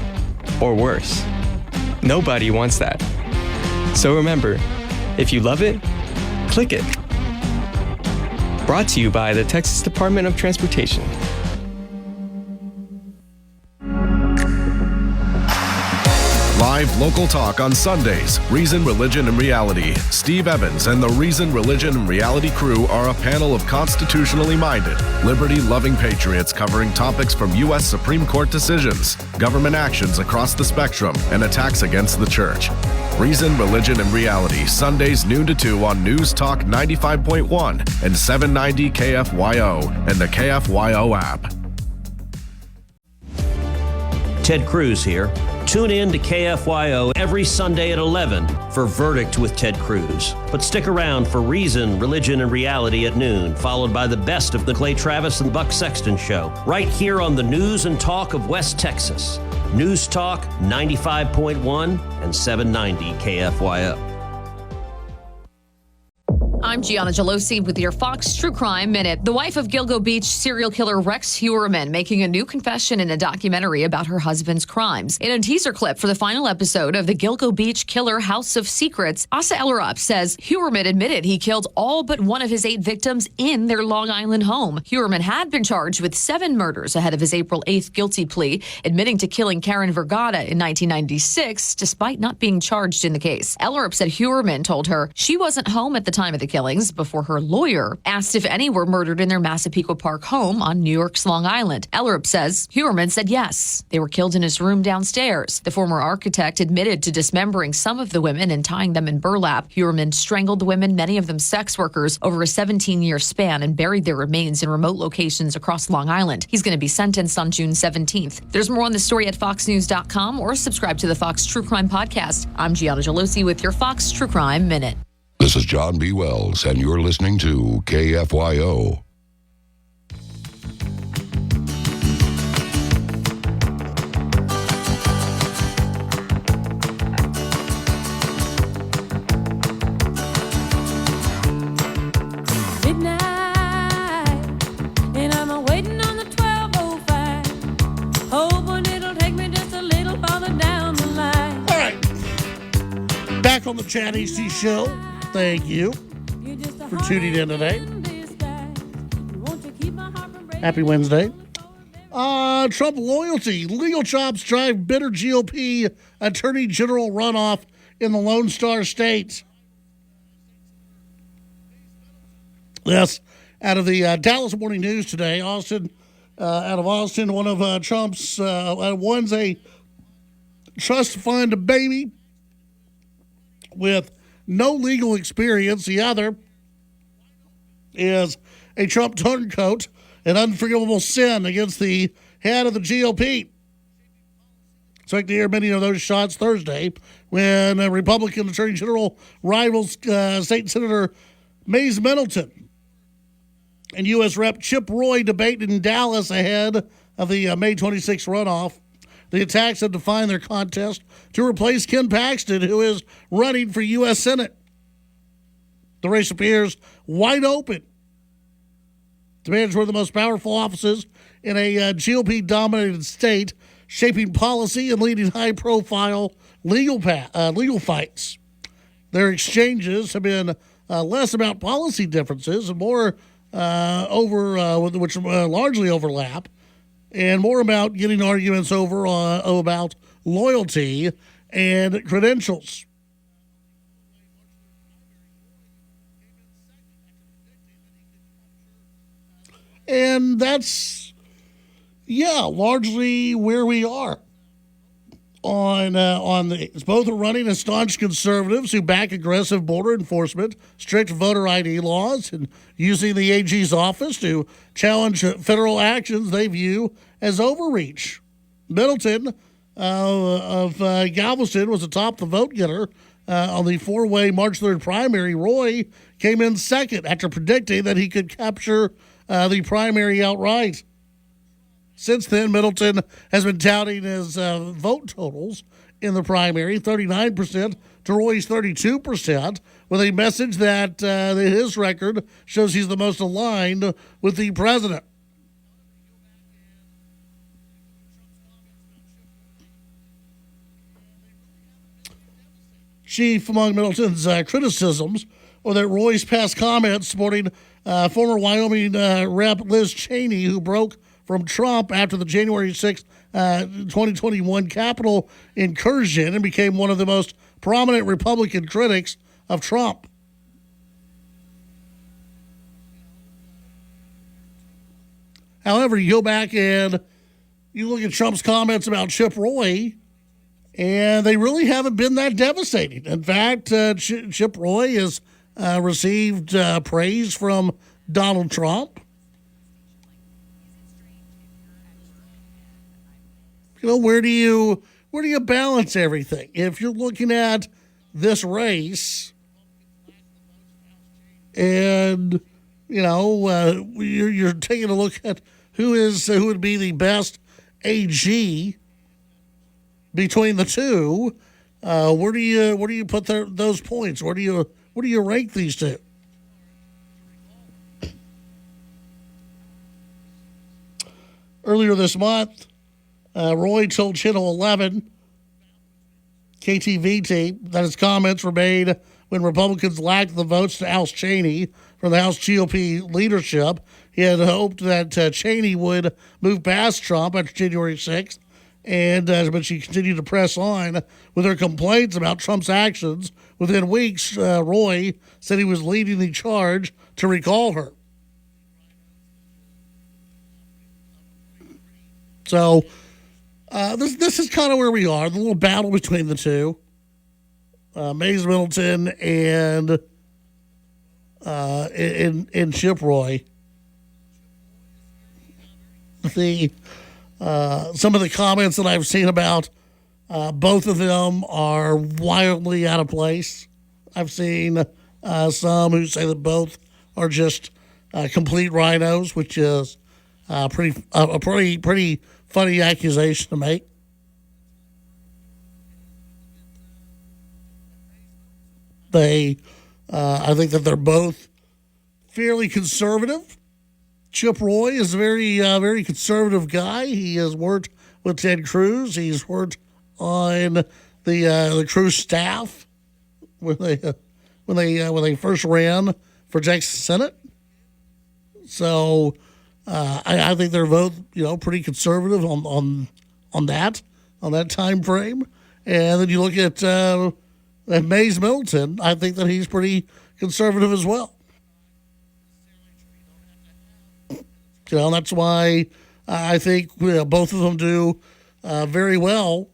or worse. Nobody wants that. So remember, if you love it, click it. Brought to you by the Texas Department of Transportation. Live live local talk on Sundays. Reason, Religion, and Reality. Steve Evans and the Reason, Religion, and Reality crew are a panel of constitutionally minded, liberty-loving patriots covering topics from U.S. Supreme Court decisions, government actions across the spectrum, and attacks against the church. Reason, Religion, and Reality, Sundays noon to 2 on News Talk 95.1 and 790 KFYO and the KFYO app. Ted Cruz here. Tune in to KFYO every Sunday at 11 for Verdict with Ted Cruz. But stick around for Reason, Religion, and Reality at noon, followed by the best of the Clay Travis and Buck Sexton Show, right here on the news and talk of West Texas. News Talk 95.1 and 790 KFYO. I'm Gianna Gelosi with your Fox True Crime Minute. The wife of Gilgo Beach serial killer Rex Heuermann making a new confession in a documentary about her husband's crimes. In a teaser clip for the final episode of the Gilgo Beach Killer House of Secrets, Asa Ellerup says Heuermann admitted he killed all but one of his 8 victims in their Long Island home. Heuermann had been charged with 7 murders ahead of his April 8th guilty plea, admitting to killing Karen Vergata in 1996, despite not being charged in the case. Ellerup said Heuermann told her she wasn't home at the time of the killings before her lawyer asked if any were murdered in their Massapequa Park home on New York's Long Island. Ellerup says Heuermann said yes. They were killed in his room downstairs. The former architect admitted to dismembering some of the women and tying them in burlap. Heuermann strangled the women, many of them sex workers, over a 17-year span and buried their remains in remote locations across Long Island. He's going to be sentenced on June 17th. There's more on the story at foxnews.com or subscribe to the Fox True Crime Podcast. I'm Gianna Gelosi with your Fox True Crime Minute. This is John B. Wells, and you're listening to KFYO. Midnight, and I'm waiting on the 12:05, hoping it'll take me just a little farther down the line. All right. Back on the Chad AC Show. Thank you for tuning in today. Happy Wednesday. Trump loyalty. Legal chops drive bitter GOP Attorney General runoff in the Lone Star State. Yes, out of the Dallas Morning News today, Austin, out of Austin, one of Trump's, one's a trust fund baby with no legal experience. The other is a Trump turncoat, an unforgivable sin against the head of the GOP. Expect to hear many of those shots Thursday when Republican Attorney General rivals State Senator Mays Middleton and U.S. Rep. Chip Roy debate in Dallas ahead of the May 26th runoff. The attacks have defined their contest to replace Ken Paxton, who is running for U.S. Senate. The race appears wide open to manage one of the most powerful offices in a GOP-dominated state, shaping policy and leading high-profile legal fights. Their exchanges have been less about policy differences and more which largely overlap, and more about getting arguments over about loyalty and credentials. And that's, largely where we are. Both are running as staunch conservatives who back aggressive border enforcement, strict voter ID laws, and using the AG's office to challenge federal actions they view as overreach. Middleton of Galveston was atop the vote getter on the 4-way March 3rd primary. Roy came in second after predicting that he could capture the primary outright. Since then, Middleton has been touting his vote totals in the primary, 39% to Roy's 32%, with a message that his record shows he's the most aligned with the president. Chief among Middleton's criticisms were that Roy's past comments supporting former Wyoming Rep. Liz Cheney, who broke from Trump after the January 6th 2021 Capitol incursion and became one of the most prominent Republican critics of Trump. However, you go back and you look at Trump's comments about Chip Roy, and they really haven't been that devastating. In fact, Chip Roy has received praise from Donald Trump. You know, where do you balance everything? If you're looking at this race, and you're taking a look at who would be the best AG between the two, where do you put those points? Where do you rank these two? Earlier this month, Roy told Channel 11 KTVT that his comments were made when Republicans lacked the votes to oust Cheney from the House GOP leadership. He had hoped that Cheney would move past Trump after January 6th, but she continued to press on with her complaints about Trump's actions. Within weeks, Roy said he was leading the charge to recall her. So this is kind of where we are, the little battle between the two, Mays Middleton and Chip Roy. Some of the comments that I've seen about both of them are wildly out of place. I've seen some who say that both are just complete rhinos, which is a pretty funny accusation to make. I think that they're both fairly conservative. Chip Roy is a very conservative guy. He has worked with Ted Cruz. He's worked on the Cruz staff when they first ran for Texas Senate. So I think they're both pretty conservative on that time frame. And then you look at Mays Middleton. I think that he's pretty conservative as well. That's why I think both of them do very well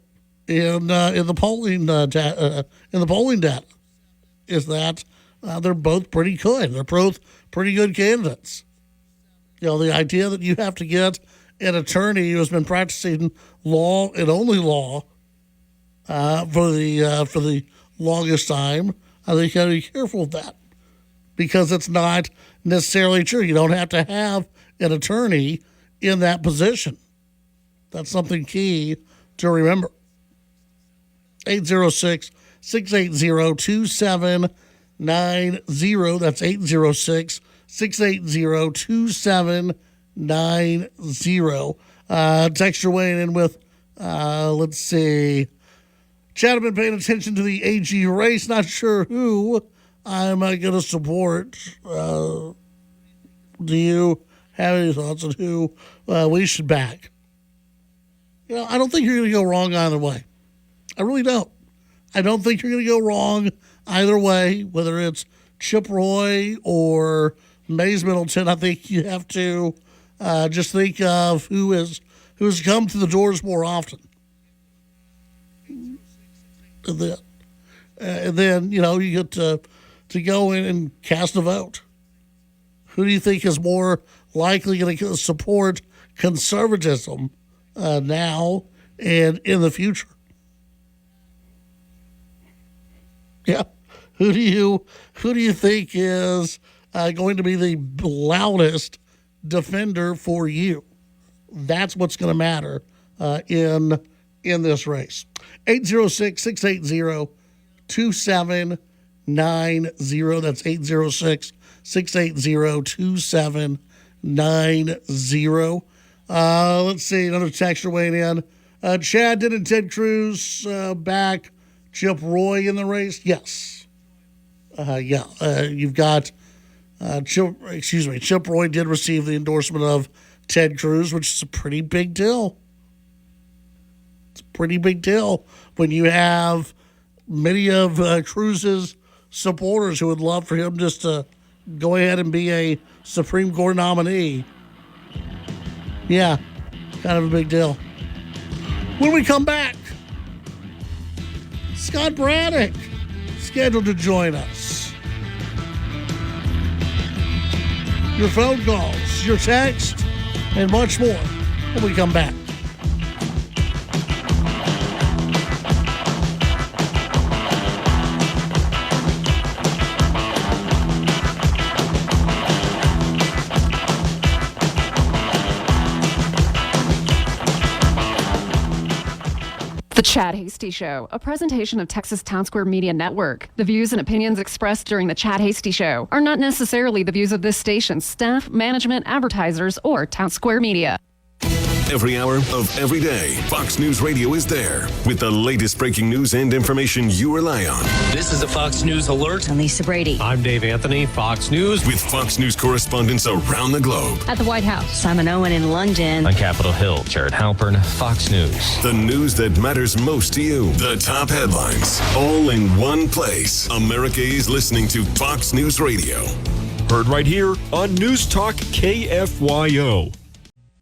in the polling data. Is that they're both pretty good. They're both pretty good candidates. The idea that you have to get an attorney who has been practicing law and only law for the longest time, I think you got to be careful of that, because it's not necessarily true. You don't have to have an attorney in that position. That's something key to remember. 806-680-2790. That's 806-680-2790. Text your way in with, let's see. Chad, have been paying attention to the AG race. Not sure who I'm going to support. Do you have any thoughts on who we should back? I don't think you're going to go wrong either way. I really don't. I don't think you're going to go wrong either way, whether it's Chip Roy or Mays Middleton. I think you have to just think of who's come to the doors more often. And then you get to go in and cast a vote. Who do you think is more likely going to support conservatism now and in the future? Yeah, who do you think is going to be the loudest defender for you? That's what's going to matter in this race. 806-680-2790. That's 806-680-2790. Let's see, another texter weighing in. Chad, didn't Ted Cruz back Chip Roy in the race? Yes. You've got Chip Roy did receive the endorsement of Ted Cruz, which is a pretty big deal. It's a pretty big deal when you have many of Cruz's supporters who would love for him just to go ahead and be a Supreme Court nominee. Yeah, kind of a big deal. When we come back, Scott Braddock scheduled to join us. Your phone calls, your text, and much more when we come back. The Chad Hasty Show, a presentation of Texas Town Square Media Network. The views and opinions expressed during the Chad Hasty Show are not necessarily the views of this station's staff, management, advertisers, or Town Square Media. Every hour of every day, Fox News Radio is there with the latest breaking news and information you rely on. This is a Fox News Alert. I'm Lisa Brady. I'm Dave Anthony, Fox News. With Fox News correspondents around the globe. At the White House, Simon Owen in London. On Capitol Hill, Jared Halpern, Fox News. The news that matters most to you. The top headlines, all in one place. America is listening to Fox News Radio. Heard right here on News Talk KFYO.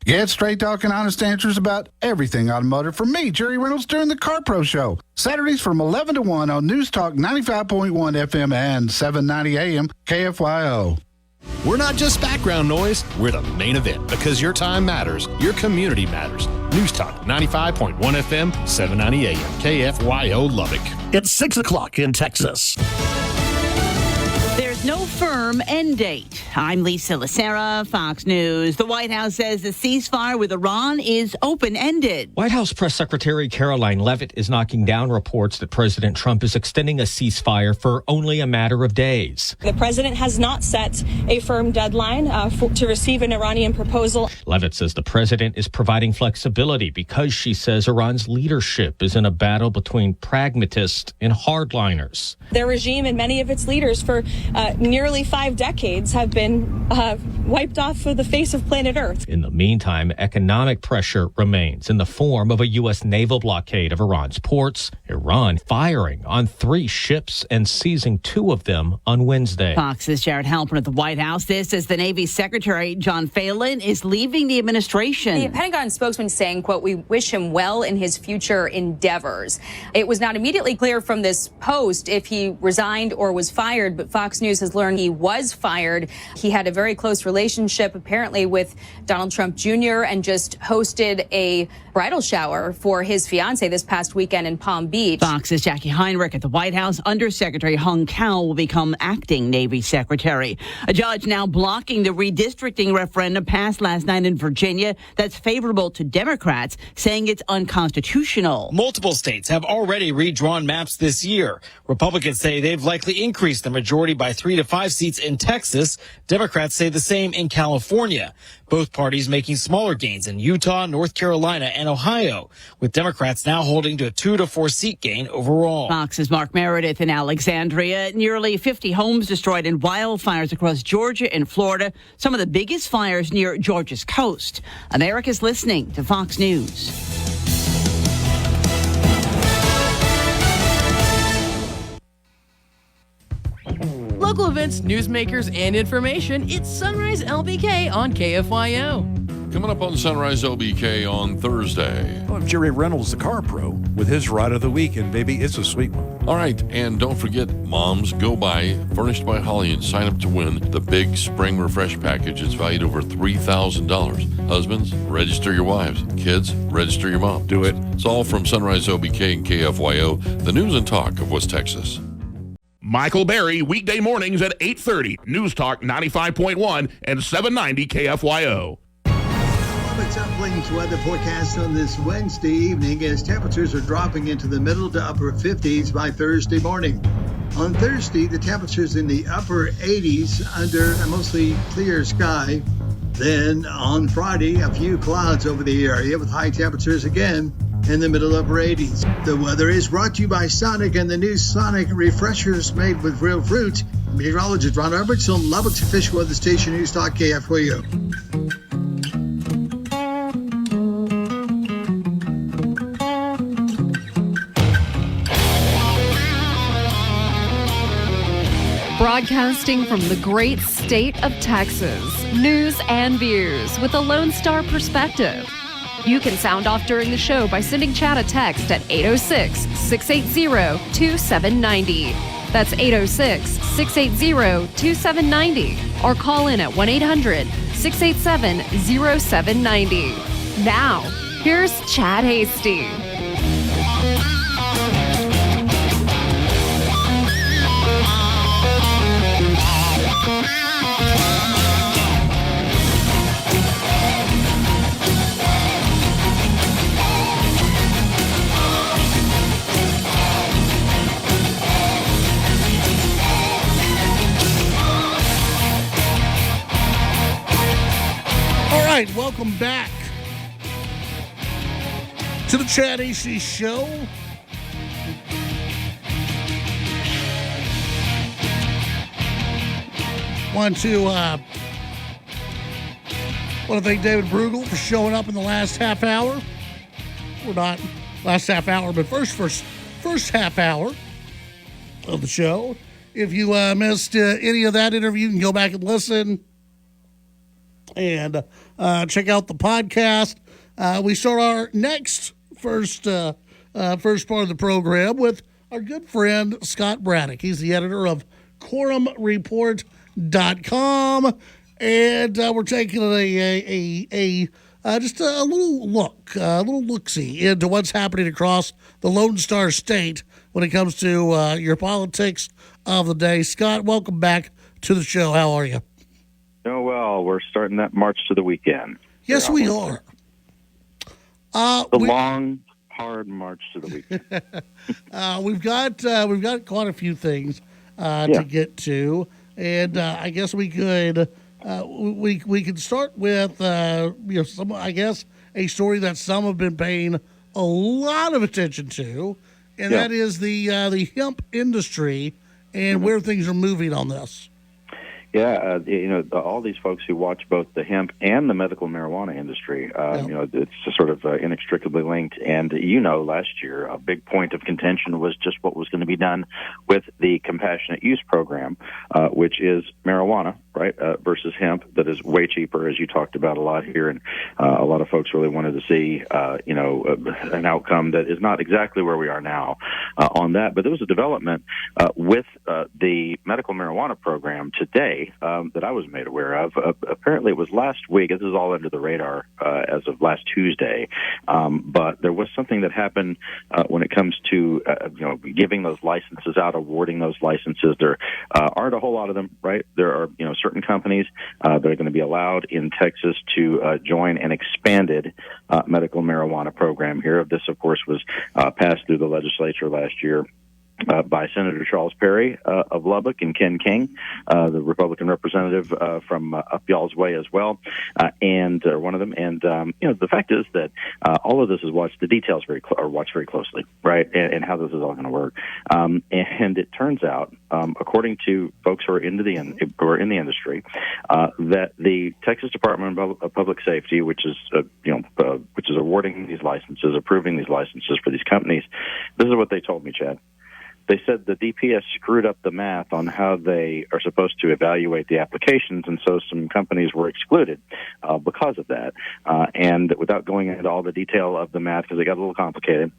Get straight talking, honest answers about everything automotive from me, Jerry Reynolds, during the Car Pro Show. Saturdays from 11 to 1 on News Talk 95.1 FM and 790 AM KFYO. We're not just background noise, we're the main event because your time matters, your community matters. News Talk 95.1 FM, 790 AM KFYO Lubbock. It's 6 o'clock in Texas. There's no firm end date. I'm Lisa Lacera, Fox News. The White House says the ceasefire with Iran is open-ended. White House Press Secretary Caroline Leavitt is knocking down reports that President Trump is extending a ceasefire for only a matter of days. The president has not set a firm deadline to receive an Iranian proposal. Leavitt says the president is providing flexibility because she says Iran's leadership is in a battle between pragmatists and hardliners. Their regime and many of its leaders for nearly 5 decades have been wiped off of the face of planet Earth. In the meantime, economic pressure remains in the form of a U.S. naval blockade of Iran's ports, Iran firing on 3 ships and seizing 2 of them on Wednesday. Fox's Jared Halpern at the White House. This as the Navy Secretary John Phelan is leaving the administration. The Pentagon spokesman saying, quote, "We wish him well in his future endeavors." It was not immediately clear from this post if he resigned or was fired, but Fox News has learned he was fired. He had a very close relationship, apparently, with Donald Trump Jr. and just hosted a bridal shower for his fiancée this past weekend in Palm Beach. Fox's Jackie Heinrich at the White House. Undersecretary Hung Cao will become acting Navy Secretary. A judge now blocking the redistricting referendum passed last night in Virginia that's favorable to Democrats, saying it's unconstitutional. Multiple states have already redrawn maps this year. Republicans say they've likely increased the majority by 3 to 5 seats in Texas. Democrats say the same in California. Both parties making smaller gains in Utah, North Carolina, and Ohio, with Democrats now holding to a 2 to 4 seat gain overall. Fox's Mark Meredith in Alexandria. Nearly 50 homes destroyed in wildfires across Georgia and Florida. Some of the biggest fires near Georgia's coast. America's listening to Fox News. Local events, newsmakers, and information. It's Sunrise LBK on KFYO. Coming up on Sunrise LBK on Thursday. Well, I'm Jerry Reynolds, the Car Pro, with his ride of the week, and baby, it's a sweet one. All right, and don't forget, Moms Go By, furnished by Holly, and sign up to win the big spring refresh package. It's valued over $3,000. Husbands, register your wives. Kids, register your mom. Do it. It's all from Sunrise LBK and KFYO, the news and talk of West Texas. Michael Berry, weekday mornings at 8:30. News Talk 95.1 and 790 KFYO. It's Uplin's weather forecast on this Wednesday evening as temperatures are dropping into the middle to upper 50s by Thursday morning. On Thursday, the temperatures in the upper 80s under a mostly clear sky. Then on Friday, a few clouds over the area with high temperatures again in the middle upper 80s. The weather is brought to you by Sonic and the new Sonic refreshers made with real fruit. Meteorologist Ron Roberts on Lubbock's official weather station, News Talk KFYO. Broadcasting from the great state of Texas, news and views with a Lone Star perspective. You can sound off during the show by sending Chad a text at 806-680-2790. That's 806-680-2790. Or call in at 1-800-687-0790. Now, here's Chad Hasty. All right, welcome back to the Chad AC Show. Want to thank David Bruegel for showing up in the last half hour. Well, not last half hour, but first half hour of the show. If you missed any of that interview, you can go back and listen and check out the podcast. We start our next first part of the program with our good friend Scott Braddock. He's the editor of quorumreport.com, and we're taking just a little look-see into what's happening across the Lone Star State when it comes to your politics of the day. Scott, welcome back to the show. How are you? Oh, well, we're starting that march to the weekend. Yes, we are. Long, hard march to the weekend. We've got quite a few things to get to, and I guess we could start with a story that some have been paying a lot of attention to, and that is the hemp industry and where things are moving on this. Yeah, all these folks who watch both the hemp and the medical marijuana industry, it's sort of inextricably linked. And, last year, a big point of contention was just what was going to be done with the compassionate use program, which is marijuana, right, versus hemp that is way cheaper, as you talked about a lot here. And a lot of folks really wanted to see, an outcome that is not exactly where we are now on that. But there was a development with the medical marijuana program today that I was made aware of. Apparently, it was last week. This is all under the radar as of last Tuesday. But there was something that happened when it comes to giving those licenses out, awarding those licenses. There aren't a whole lot of them, right? There are certain companies that are going to be allowed in Texas to join an expanded medical marijuana program here. This, of course, was passed through the legislature last year. By Senator Charles Perry of Lubbock and Ken King, the Republican representative from up y'all's way as well, and one of them. And the fact is that all of this is watched. The details watched very closely, right? And how this is all going to work. And it turns out, according to folks who are in the industry, that the Texas Department of Public Safety, which is awarding these licenses, approving these licenses for these companies, this is what they told me, Chad. They said the DPS screwed up the math on how they are supposed to evaluate the applications, and so some companies were excluded because of that. And without going into all the detail of the math, because it got a little complicated,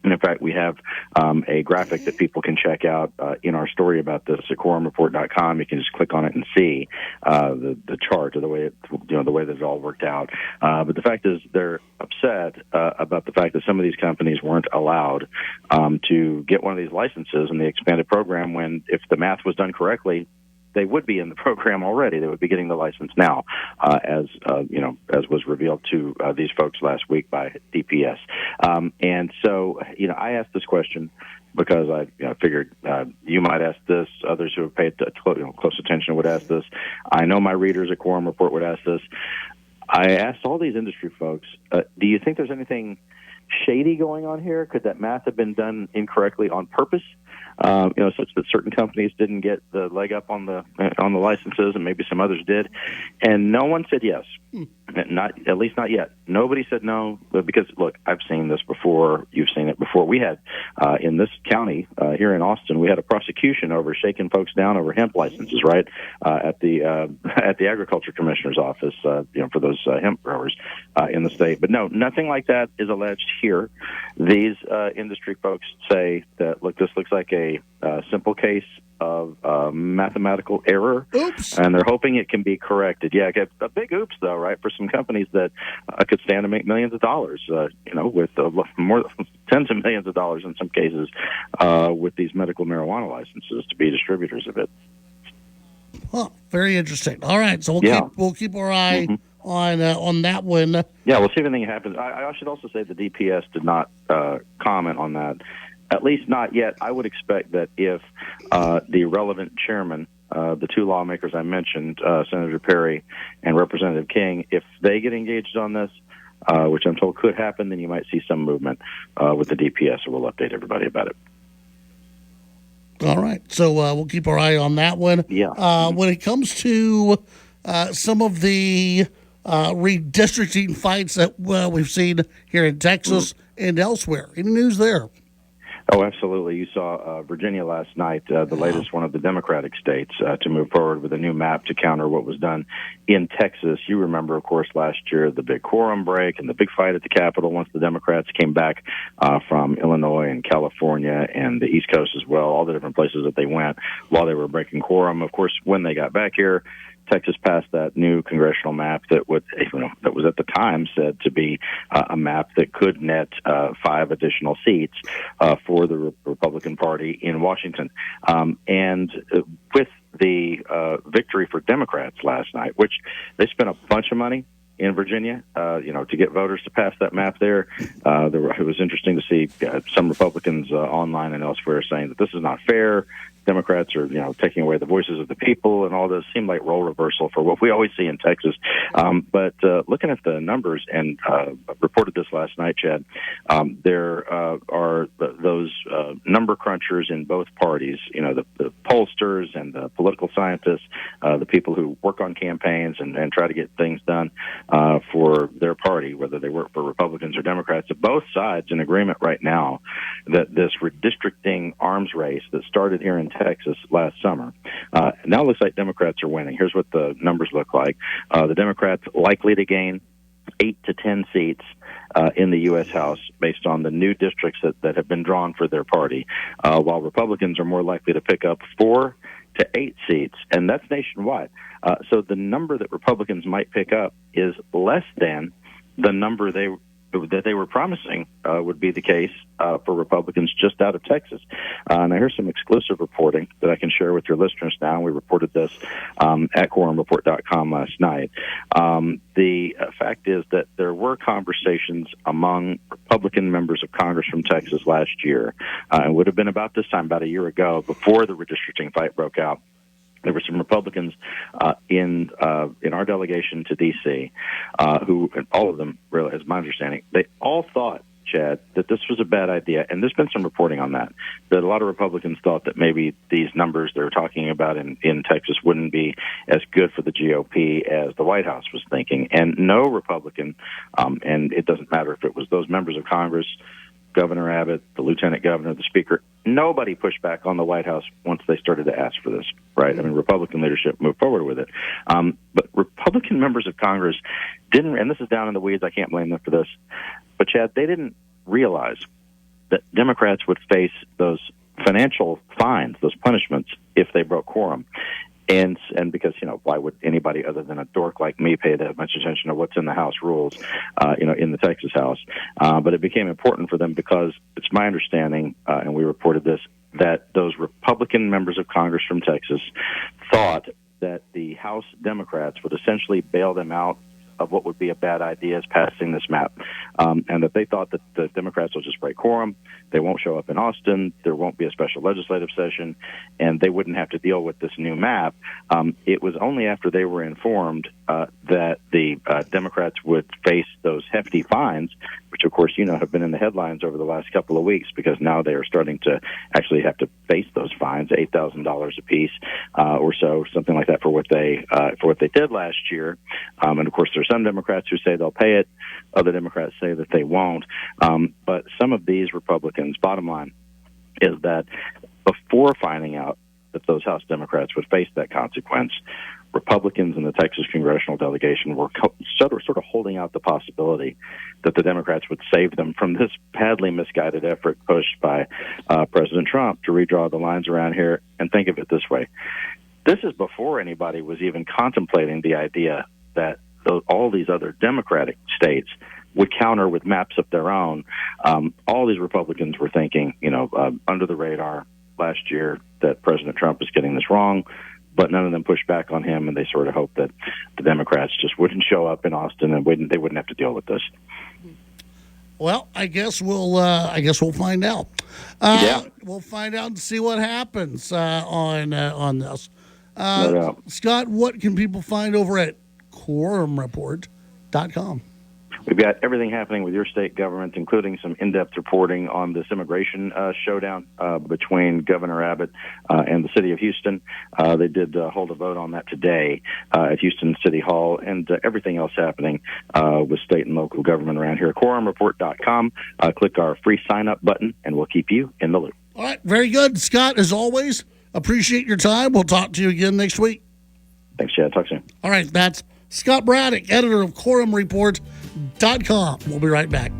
and in fact, we have a graphic that people can check out in our story about this at quorumreport.com. You can just click on it and see the chart of the way that it all worked out. But the fact is, they're upset about the fact that some of these companies weren't allowed to get one of these licenses in the expanded program. When, if the math was done correctly, they would be in the program already. They would be getting the license now, as was revealed to these folks last week by DPS. And so, I asked this question because I figured you might ask this. Others who have paid close attention would ask this. I know my readers at Quorum Report would ask this. I asked all these industry folks, do you think there's anything shady going on here? Could that math have been done incorrectly on purpose? Such that certain companies didn't get the leg up on the licenses, and maybe some others did, and no one said yes. At least not yet. Nobody said no, because look, I've seen this before. You've seen it before. We had in this county here in Austin, we had a prosecution over shaking folks down over hemp licenses, right, at the agriculture commissioner's office, for those hemp growers in the state. But no, nothing like that is alleged here. These industry folks say that, look, this looks like a simple case of mathematical error. Oops. And they're hoping it can be corrected. Yeah, a big oops, though, right, for some companies that could stand to make millions of dollars, with more tens of millions of dollars in some cases with these medical marijuana licenses to be distributors of it. Huh, very interesting. All right, so we'll keep our eye on that one. Yeah, we'll see if anything happens. I should also say the DPS did not comment on that. At least not yet. I would expect that if the relevant chairman, the two lawmakers I mentioned, Senator Perry and Representative King, if they get engaged on this, which I'm told could happen, then you might see some movement with the DPS, so we'll update everybody about it. All right. So we'll keep our eye on that one. Yeah. When it comes to some of the redistricting fights that we've seen here in Texas and elsewhere, any news there? Oh, absolutely. You saw Virginia last night, the latest one of the Democratic states, to move forward with a new map to counter what was done in Texas. You remember, of course, last year, the big quorum break and the big fight at the Capitol once the Democrats came back from Illinois and California and the East Coast as well, all the different places that they went while they were breaking quorum. Of course, when they got back here, Texas passed that new congressional map that was at the time said to be a map that could net 5 additional seats for the Republican Party in Washington. And with the victory for Democrats last night, which they spent a bunch of money in Virginia, to get voters to pass that map there. It was interesting to see some Republicans online and elsewhere saying that this is not fair. Democrats are, taking away the voices of the people, and all this seemed like role reversal for what we always see in Texas. But looking at the numbers, and reported this last night, Chad, there are those number crunchers in both parties, the pollsters and the political scientists, the people who work on campaigns and try to get things done for their party, whether they work for Republicans or Democrats, both sides in agreement right now that this redistricting arms race that started here in Texas last summer now looks like Democrats are winning. Here's what the numbers look like. The Democrats likely to gain 8 to 10 seats in the U.S. House based on the new districts that have been drawn for their party, while Republicans are more likely to pick up 4 to 8 seats, and that's nationwide. So the number that Republicans might pick up is less than the number that they were promising would be the case for Republicans just out of Texas. And here's some exclusive reporting that I can share with your listeners now. We reported this at quorumreport.com last night. The fact is that there were conversations among Republican members of Congress from Texas last year, and would have been about this time, about a year ago, before the redistricting fight broke out. There were some Republicans in our delegation to D.C. Who, and all of them, really, as my understanding, they all thought, Chad, that this was a bad idea. And there's been some reporting on that a lot of Republicans thought that maybe these numbers they're talking about in Texas wouldn't be as good for the GOP as the White House was thinking. And no Republican, and it doesn't matter if it was those members of Congress, Governor Abbott, the Lieutenant Governor, the Speaker, nobody pushed back on the White House once they started to ask for this, right? I mean, Republican leadership moved forward with it. But Republican members of Congress didn't, and this is down in the weeds, I can't blame them for this, but Chad, they didn't realize that Democrats would face those financial fines, those punishments, if they broke quorum. And because, why would anybody other than a dork like me pay that much attention to what's in the House rules, in the Texas House? But it became important for them because it's my understanding, and we reported this, that those Republican members of Congress from Texas thought that the House Democrats would essentially bail them out of what would be a bad idea as passing this map. and that they thought that the Democrats will just break quorum. They won't show up in Austin. There won't be a special legislative session, and they wouldn't have to deal with this new map. It was only after they were informed that the Democrats would face those hefty fines, which, of course, have been in the headlines over the last couple of weeks, because now they are starting to actually have to face those fines, $8,000 apiece or so, something like that, for what they did last year. And of course, there's some Democrats who say they'll pay it. Other Democrats say that they won't. But some of these Republicans, bottom line, is that before finding out that those House Democrats would face that consequence, Republicans in the Texas congressional delegation were sort of holding out the possibility that the Democrats would save them from this badly misguided effort pushed by President Trump to redraw the lines around here. And think of it this way. This is before anybody was even contemplating the idea that all these other Democratic states would counter with maps of their own. All these Republicans were thinking, under the radar last year, that President Trump is getting this wrong, but none of them pushed back on him, and they sort of hoped that the Democrats just wouldn't show up in Austin and they wouldn't have to deal with this. Well, I guess we'll find out. We'll find out and see what happens on this. No doubt. Scott, what can people find over at quorumreport.com? We've got everything happening with your state government, including some in-depth reporting on this immigration showdown between Governor Abbott and the city of Houston. They did hold a vote on that today at Houston City Hall, and everything else happening with state and local government around here. Quorumreport.com. Click our free sign-up button, and we'll keep you in the loop. All right, very good. Scott, as always, appreciate your time. We'll talk to you again next week. Thanks, Chad. Talk soon. All right, that's Scott Braddock, editor of quorumreport.com. We'll be right back.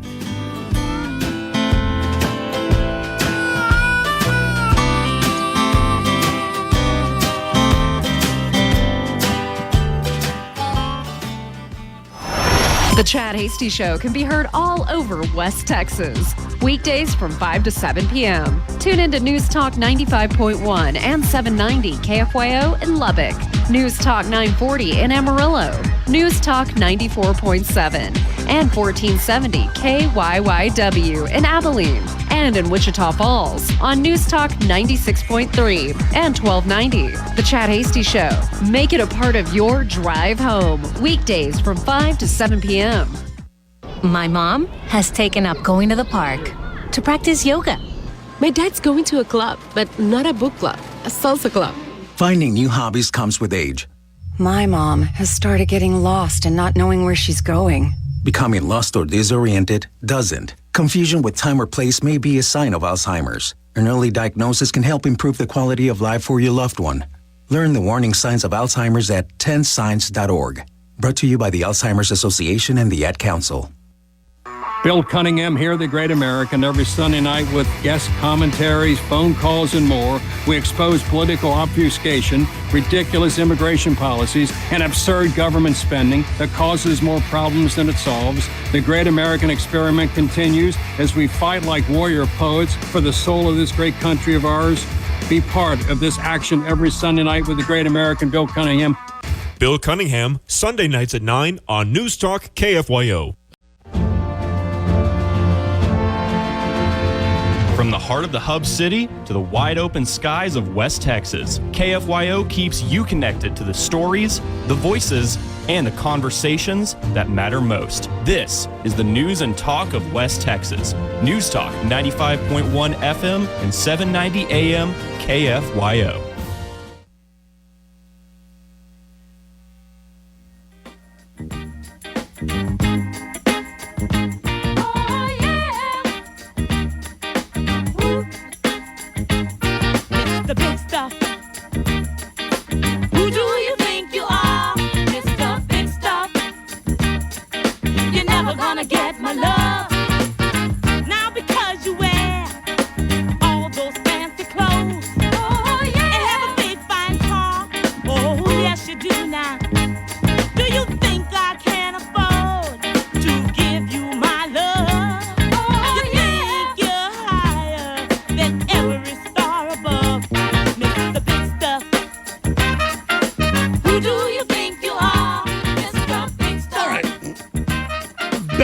The Chad Hasty Show can be heard all over West Texas. Weekdays from 5 to 7 p.m. Tune into News Talk 95.1 and 790 KFYO in Lubbock. News Talk 940 in Amarillo. News Talk 94.7 and 1470 KYYW in Abilene. And in Wichita Falls on News Talk 96.3 and 1290. The Chad Hasty Show. Make it a part of your drive home. Weekdays from 5 to 7 p.m. My mom has taken up going to the park to practice yoga. My dad's going to a club, but not a book club, a salsa club. Finding new hobbies comes with age. My mom has started getting lost and not knowing where she's going. Becoming lost or disoriented doesn't. Confusion with time or place may be a sign of Alzheimer's. An early diagnosis can help improve the quality of life for your loved one. Learn the warning signs of Alzheimer's at 10signs.org. Brought to you by the Alzheimer's Association and the Ad Council. Bill Cunningham here, The Great American, every Sunday night with guest commentaries, phone calls, and more. We expose political obfuscation, ridiculous immigration policies, and absurd government spending that causes more problems than it solves. The Great American Experiment continues as we fight like warrior poets for the soul of this great country of ours. Be part of this action every Sunday night with The Great American, Bill Cunningham. Bill Cunningham, Sunday nights at 9 on News Talk KFYO. From the heart of the hub city to the wide open skies of West Texas, KFYO keeps you connected to the stories, the voices, and the conversations that matter most. This is the news and talk of West Texas. News Talk 95.1 FM and 790 AM KFYO. The big stuff. Who do you think you are, Mr. Big Stuff? You're never gonna get my love. Now because you wear all those fancy clothes. Oh yeah.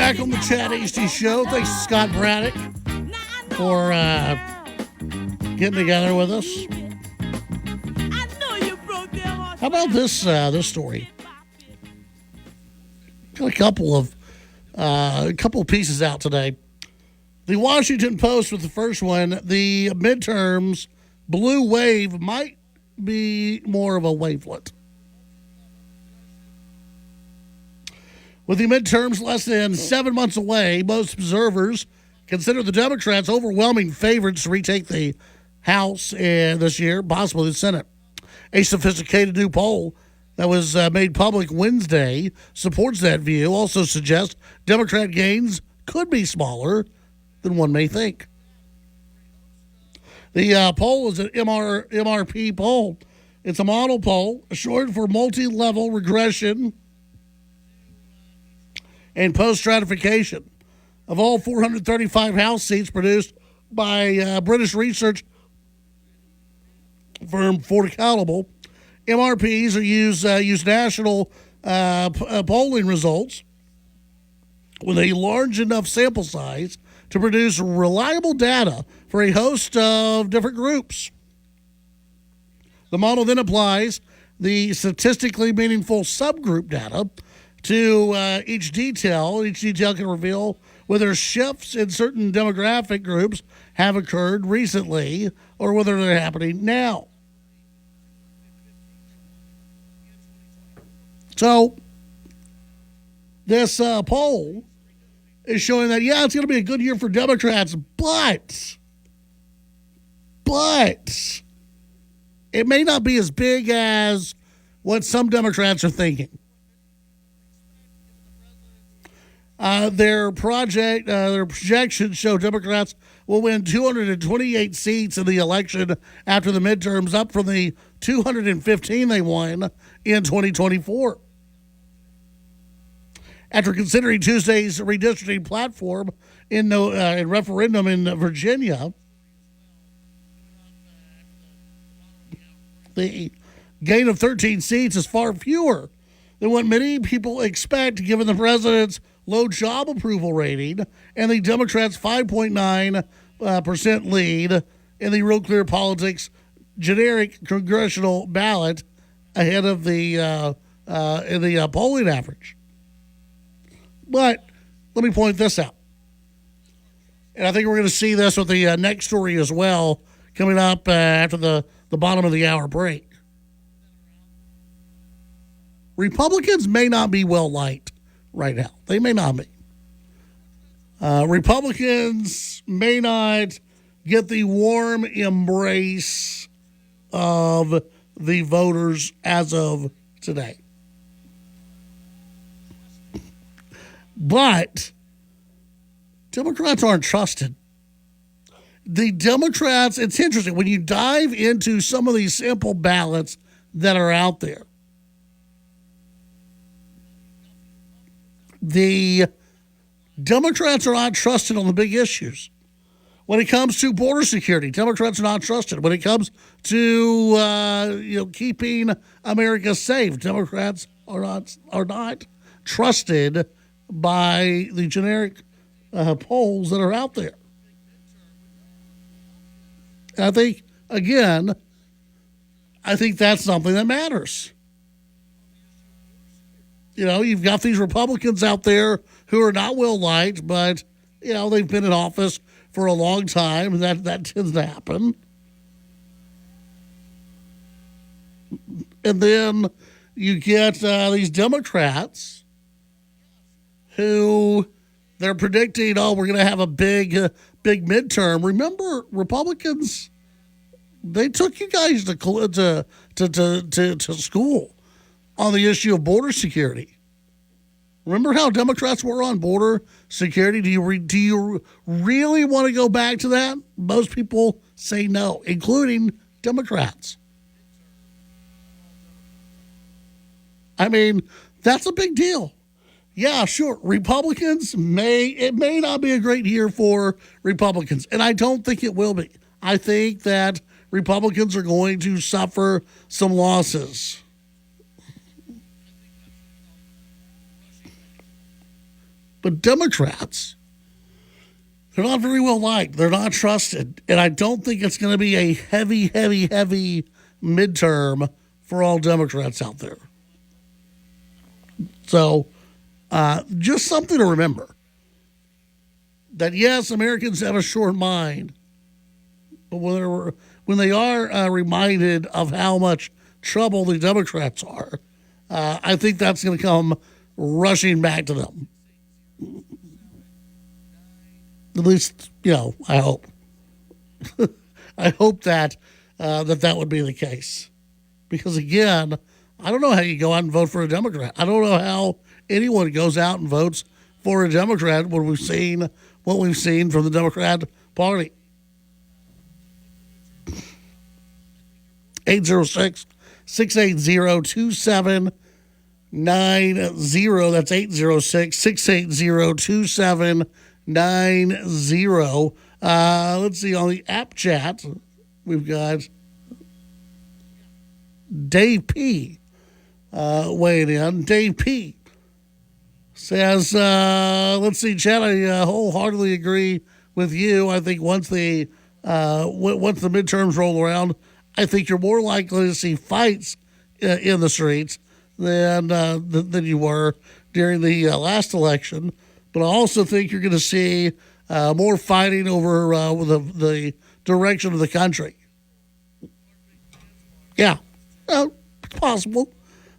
back on the Chad Hasty Show. Thanks to Scott Braddock for getting together with us. How about this story? Got a couple of pieces out today. The Washington Post with the first one. The midterms blue wave might be more of a wavelet. With the midterms less than 7 months away, most observers consider the Democrats overwhelming favorites to retake the House this year, possibly the Senate. A sophisticated new poll that was made public Wednesday supports that view, also suggests Democrat gains could be smaller than one may think. The poll is an MRP poll. It's a model poll, short for multi-level regression and post-stratification. Of all 435 House seats produced by British research firm Ford Accountable, MRPs use national polling results with a large enough sample size to produce reliable data for a host of different groups. The model then applies the statistically meaningful subgroup data to each detail. Each detail can reveal whether shifts in certain demographic groups have occurred recently or whether they're happening now. So this poll is showing that, yeah, it's going to be a good year for Democrats, but it may not be as big as what some Democrats are thinking. Their projections show Democrats will win 228 seats in the election after the midterms, up from the 215 they won in 2024. After considering Tuesday's redistricting platform in referendum in Virginia, the gain of 13 seats is far fewer than what many people expect, given the president's low job approval rating and the Democrats' 5.9% lead in the Real Clear Politics generic congressional ballot ahead of the polling average. But let me point this out. And I think we're going to see this with the next story as well, coming up after the bottom of the hour break. Republicans may not be well liked right now. They may not be. Republicans may not get the warm embrace of the voters as of today. But Democrats aren't trusted. The Democrats, it's interesting, when you dive into some of these simple ballots that are out there, the Democrats are not trusted on the big issues. When it comes to border security, Democrats are not trusted. When it comes to keeping America safe, Democrats are not trusted by the generic polls that are out there. I think that's something that matters. You've got these Republicans out there who are not well liked, but, they've been in office for a long time. That tends to happen. And then you get these Democrats who they're predicting, we're going to have a big midterm. Remember, Republicans, they took you guys to school on the issue of border security. Remember how Democrats were on border security? Do you really want to go back to that? Most people say no, including Democrats. I mean, that's a big deal. Yeah, sure. It may not be a great year for Republicans, and I don't think it will be. I think that Republicans are going to suffer some losses. But Democrats, they're not very well liked. They're not trusted. And I don't think it's going to be a heavy midterm for all Democrats out there. So just something to remember. That, yes, Americans have a short mind. But when they are reminded of how much trouble the Democrats are, I think that's going to come rushing back to them. At least, I hope. I hope that that would be the case. Because, again, I don't know how you go out and vote for a Democrat. I don't know how anyone goes out and votes for a Democrat when we've seen what we've seen from the Democrat Party. 806-680-2790. That's 806-680-2790. Let's see, on the app chat, we've got Dave P. Weighing in. Dave P. says, let's see, Chad, I wholeheartedly agree with you. I think once the midterms roll around, I think you're more likely to see fights in the streets than you were during the last election. But I also think you're going to see more fighting over the direction of the country. Yeah, it's possible.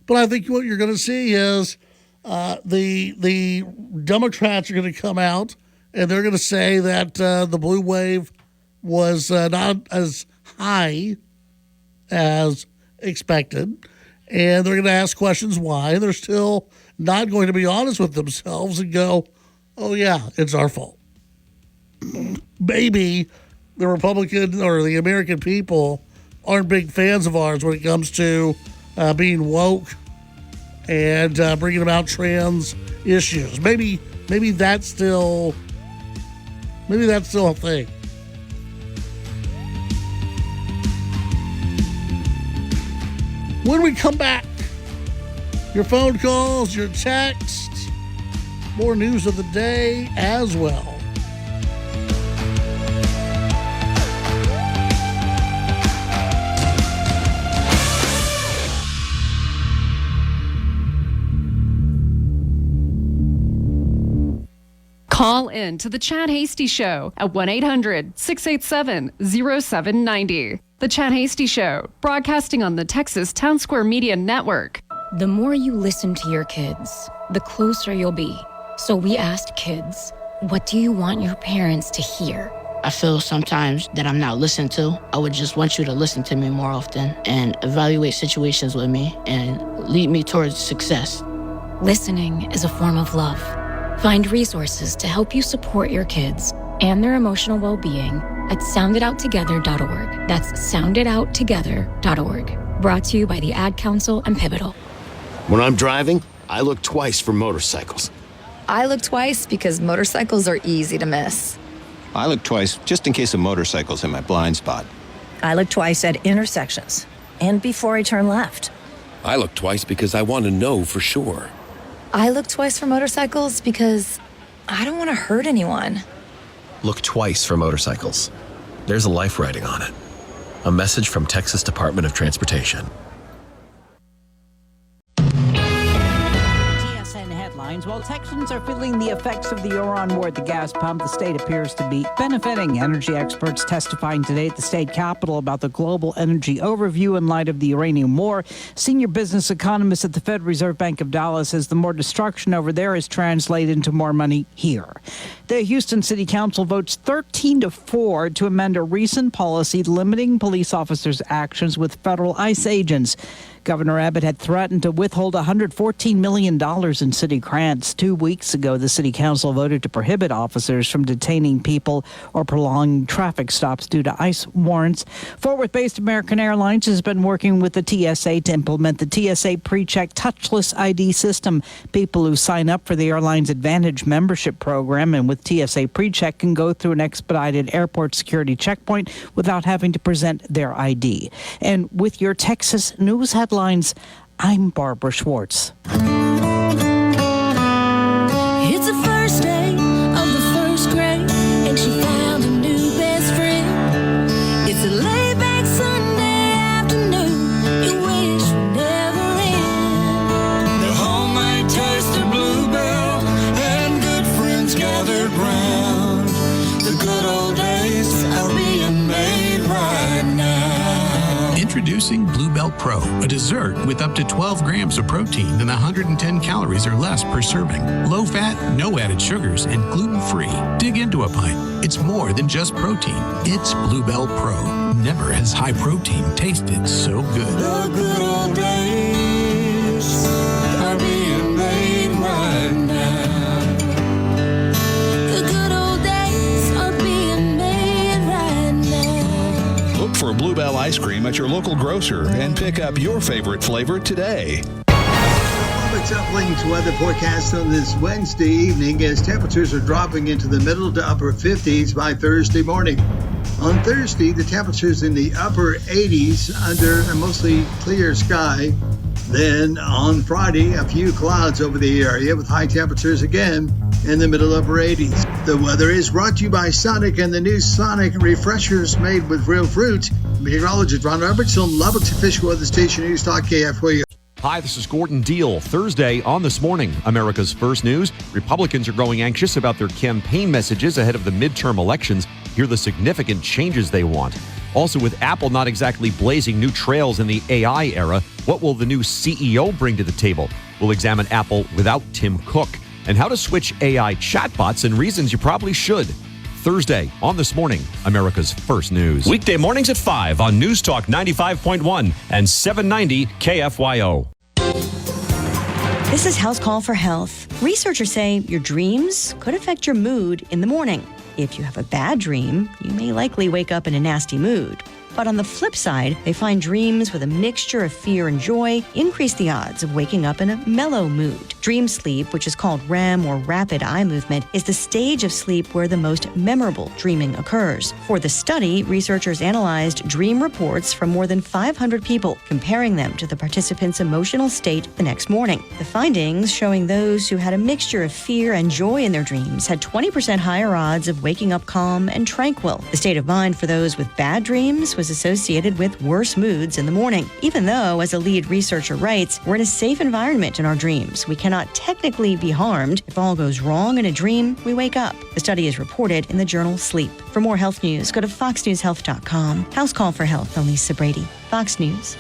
But I think what you're going to see is the Democrats are going to come out and they're going to say that the blue wave was not as high as expected, and they're going to ask questions why. They're still not going to be honest with themselves and go, oh, yeah, it's our fault. Maybe the Republican or the American people aren't big fans of ours when it comes to being woke and bringing about trans issues. Maybe that's still a thing. When we come back, your phone calls, your texts, more news of the day as well. Call in to the Chad Hasty Show at 1-800-687-0790. The Chad Hasty Show, broadcasting on the Texas Town Square Media Network. The more you listen to your kids, the closer you'll be. So we asked kids, what do you want your parents to hear? I feel sometimes that I'm not listened to. I would just want you to listen to me more often and evaluate situations with me and lead me towards success. Listening is a form of love. Find resources to help you support your kids and their emotional well-being at sounditouttogether.org. That's sounditouttogether.org. Brought to you by the Ad Council and Pivotal. When I'm driving, I look twice for motorcycles. I look twice because motorcycles are easy to miss. I look twice just in case a motorcycle's in my blind spot. I look twice at intersections and before I turn left. I look twice because I want to know for sure. I look twice for motorcycles because I don't want to hurt anyone. Look twice for motorcycles. There's a life riding on it. A message from Texas Department of Transportation. While Texans are feeling the effects of the Iran war at the gas pump, the state appears to be benefiting. Energy experts testifying today at the state capitol about the global energy overview in light of the Iranian war. Senior business economist at the Fed Reserve Bank of Dallas says the more destruction over there is translated into more money here. The Houston City Council votes 13-4 to amend a recent policy limiting police officers' actions with federal ICE agents. Governor Abbott had threatened to withhold $114 million in city grants. 2 weeks ago, the city council voted to prohibit officers from detaining people or prolonging traffic stops due to ICE warrants. Fort Worth-based American Airlines has been working with the TSA to implement the TSA PreCheck touchless ID system. People who sign up for the airline's Advantage membership program and with TSA PreCheck can go through an expedited airport security checkpoint without having to present their ID. And with your Texas news headlines, I'm Barbara Schwartz. It's a first Introducing Bluebell Pro, a dessert with up to 12 grams of protein and 110 calories or less per serving. Low fat, no added sugars, and gluten-free. Dig into a pint. It's more than just protein. It's Bluebell Pro. Never has high protein tasted so good. The good old days are being made right now. The good old days are being made right now. Look for Bluebell ice cream at your local grocer and pick up your favorite flavor today. Lubbock's uplink weather forecast on this Wednesday evening as temperatures are dropping into the middle to upper 50s by Thursday morning. On Thursday, the temperatures in the upper 80s under a mostly clear sky. Then on Friday, a few clouds over the area with high temperatures again in the middle upper 80s. The weather is brought to you by Sonic and the new Sonic Refreshers made with real fruit. Meteorologist Ron Roberts on Lubbock's official weather station News Talk KFYO. Hi, this is Gordon Deal. Thursday on This Morning, America's First News. Republicans are growing anxious about their campaign messages ahead of the midterm elections. Hear the significant changes they want. Also, with Apple not exactly blazing new trails in the AI era, what will the new CEO bring to the table? We'll examine Apple without Tim Cook and how to switch AI chatbots and reasons you probably should. Thursday on This Morning, America's First News. Weekday mornings at 5 on News Talk 95.1 and 790 KFYO. This is House Call for Health. Researchers say your dreams could affect your mood in the morning. If you have a bad dream, you may likely wake up in a nasty mood. But on the flip side, they find dreams with a mixture of fear and joy increase the odds of waking up in a mellow mood. Dream sleep, which is called REM or rapid eye movement, is the stage of sleep where the most memorable dreaming occurs. For the study, researchers analyzed dream reports from more than 500 people, comparing them to the participants' emotional state the next morning. The findings showing those who had a mixture of fear and joy in their dreams had 20% higher odds of waking up calm and tranquil. The state of mind for those with bad dreams was associated with worse moods in the morning. Even though, as a lead researcher writes, we're in a safe environment in our dreams, we cannot technically be harmed. If all goes wrong in a dream, we wake up. The study is reported in the journal Sleep. For more health news, go to foxnewshealth.com. House Call for Health, I'm Lisa Brady. Fox News.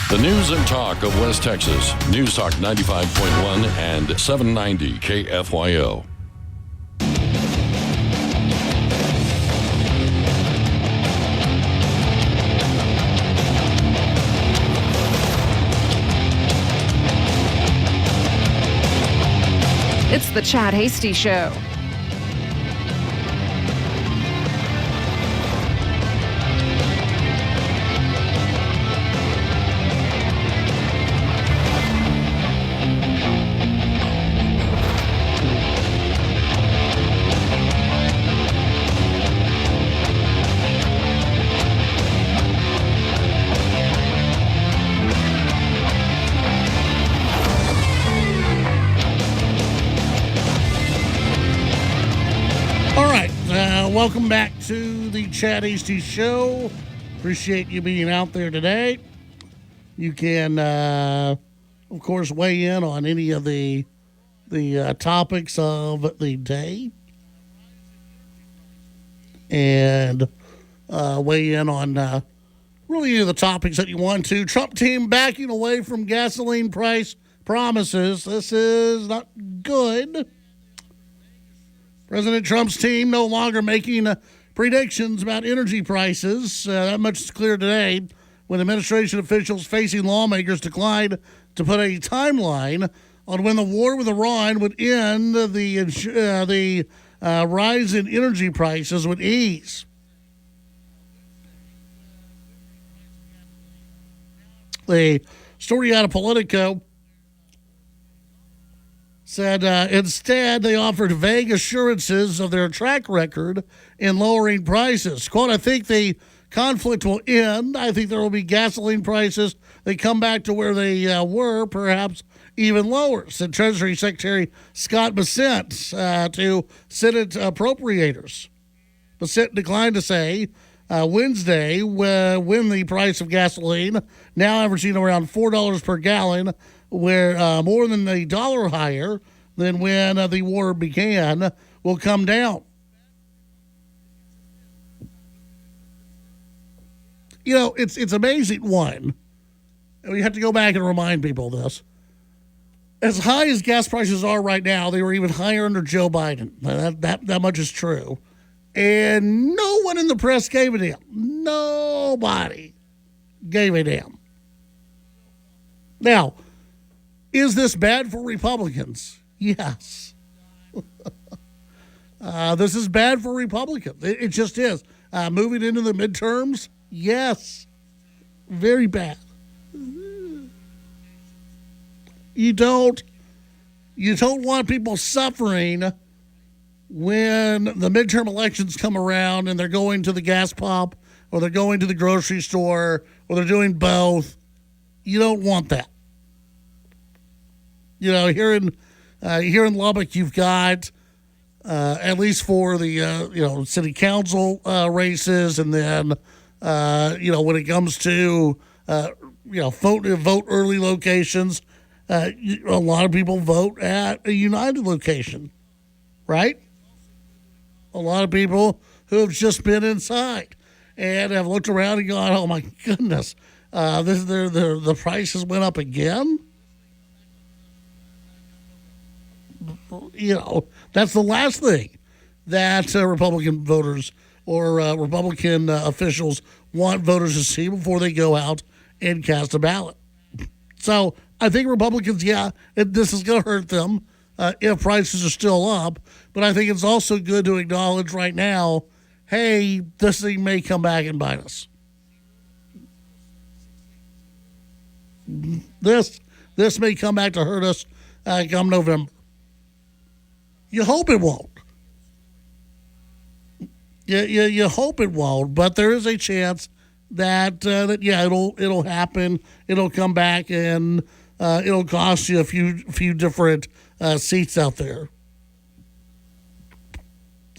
The news and talk of West Texas. News Talk 95.1 and 790 KFYO. It's the Chad Hasty Show. Welcome back to the Chad Hasty Show. Appreciate you being out there today. You can, of course, weigh in on any of the topics of the day. And weigh in on really any of the topics that you want to. Trump team backing away from gasoline price promises. This is not good. President Trump's team no longer making predictions about energy prices. That much is clear today when administration officials facing lawmakers declined to put a timeline on when the war with Iran would end, the rise in energy prices would ease. The story out of Politico said instead they offered vague assurances of their track record in lowering prices. Quote, I think the conflict will end. I think there will be gasoline prices that come back to where they were, perhaps even lower, said Treasury Secretary Scott Braddock to Senate appropriators. Braddock declined to say Wednesday when the price of gasoline, now averaging around $4 per gallon, where more than $1 higher than when the war began, will come down. it's amazing, one, and we have to go back and remind people of this. As high as gas prices are right now, they were even higher under Joe Biden. That much is true. And no one in the press gave a damn. Nobody gave a damn. Now, is this bad for Republicans? Yes. This is bad for Republicans. It just is. Moving into the midterms? Yes. Very bad. You don't want people suffering when the midterm elections come around and they're going to the gas pump or they're going to the grocery store or they're doing both. You don't want that. Here in Lubbock, you've got at least for the city council races, and then when it comes to vote early locations. A lot of people vote at a United location, right? A lot of people who have just been inside and have looked around and gone, "Oh my goodness, the prices went up again." That's the last thing that Republican voters or Republican officials want voters to see before they go out and cast a ballot. So I think Republicans, this is going to hurt them if prices are still up. But I think it's also good to acknowledge right now, hey, this thing may come back and bite us. This may come back to hurt us come November. You hope it won't. You hope it won't, but there is a chance that it'll happen. It'll come back and it'll cost you a few different seats out there.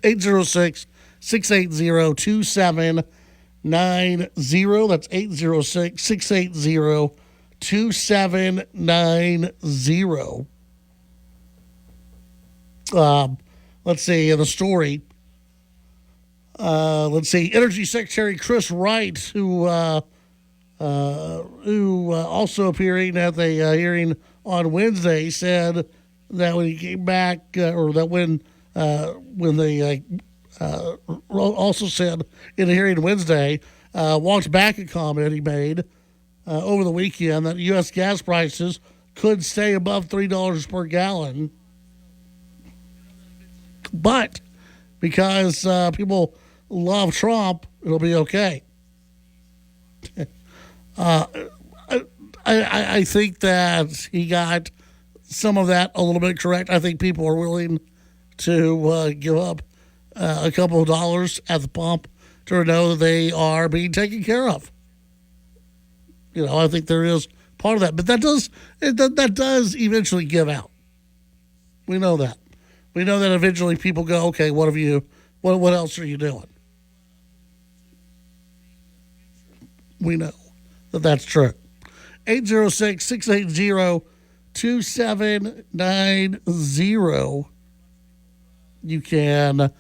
806-680-2790. That's 806-680-2790. Let's see the story. Let's see. Energy Secretary Chris Wright, who also appearing at the hearing on Wednesday, said that when he came back, or that when they also said in the hearing Wednesday, walked back a comment he made over the weekend that U.S. gas prices could stay above $3 per gallon, but because people love Trump, it'll be okay. I think that he got some of that a little bit correct. I think people are willing to give up a couple of dollars at the pump to know that they are being taken care of. I think there is part of that, but that does eventually give out. We know that. We know that eventually people go, okay, what else are you doing? We know that that's true. 806-680-2790. You can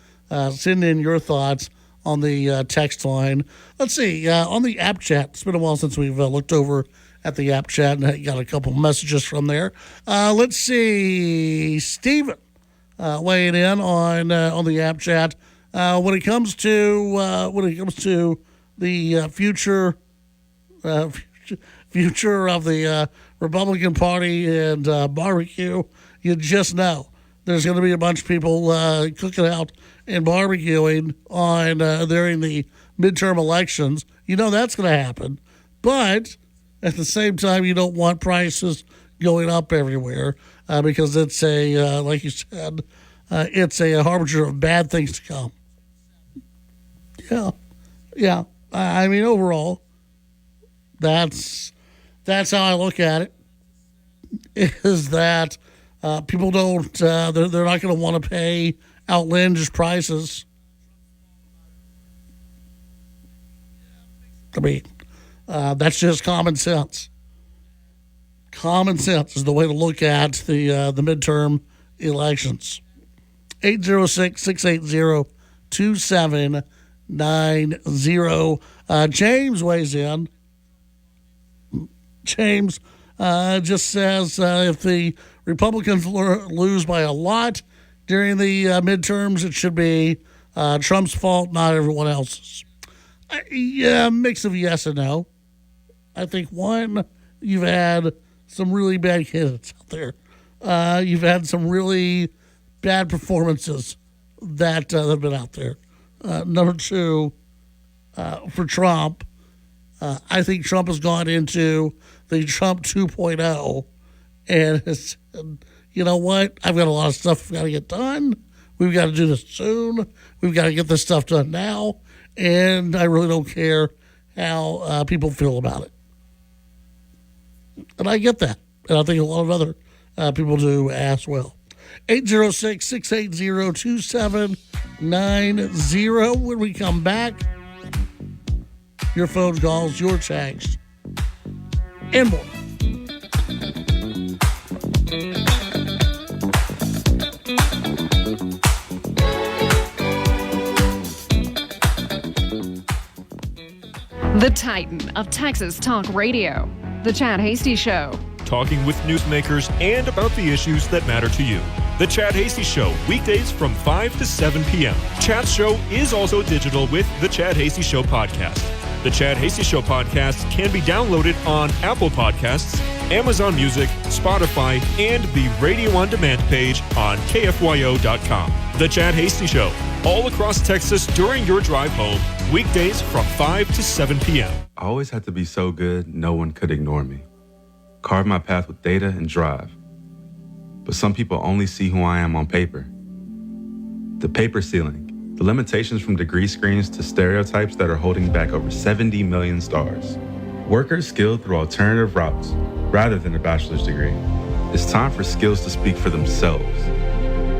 send in your thoughts on the text line. Let's see, on the app chat. It's been a while since we've looked over at the app chat and got a couple messages from there. Let's see, Stephen weighing in on the app chat. When it comes to the future of the Republican Party and barbecue, you just know there's going to be a bunch of people cooking out and barbecuing on during the midterm elections. That's going to happen, but at the same time, you don't want prices going up everywhere because it's like you said, it's a harbinger of bad things to come. Yeah. I mean, overall, that's how I look at it. Is that people don't? They're not going to want to pay outlandish prices. I mean, that's just common sense. Common sense is the way to look at the midterm elections. 806-680-2790. James weighs in. James just says if the Republicans lose by a lot during the midterms, it should be Trump's fault, not everyone else's. Yeah, mix of yes and no. I think, one, you've had some really bad candidates out there. You've had some really bad performances that have been out there. Number two, for Trump, I think Trump has gone into the Trump 2.0 and has said, you know what? I've got a lot of stuff we've got to get done. We've got to do this soon. We've got to get this stuff done now. And I really don't care how people feel about it. And I get that. And I think a lot of other people do as well. 806-680-2790. When we come back, your phone calls, your texts, and more. The Titan of Texas Talk Radio, The Chad Hasty Show. Talking with newsmakers and about the issues that matter to you. The Chad Hasty Show, weekdays from 5 to 7 p.m. Chad's show is also digital with the Chad Hasty Show podcast. The Chad Hasty Show podcast can be downloaded on Apple Podcasts, Amazon Music, Spotify, and the Radio On Demand page on KFYO.com. The Chad Hasty Show, all across Texas during your drive home, weekdays from 5 to 7 p.m. I always had to be so good, no one could ignore me. Carve my path with data and drive. But some people only see who I am on paper. The paper ceiling, the limitations from degree screens to stereotypes that are holding back over 70 million stars. Workers skilled through alternative routes rather than a bachelor's degree. It's time for skills to speak for themselves.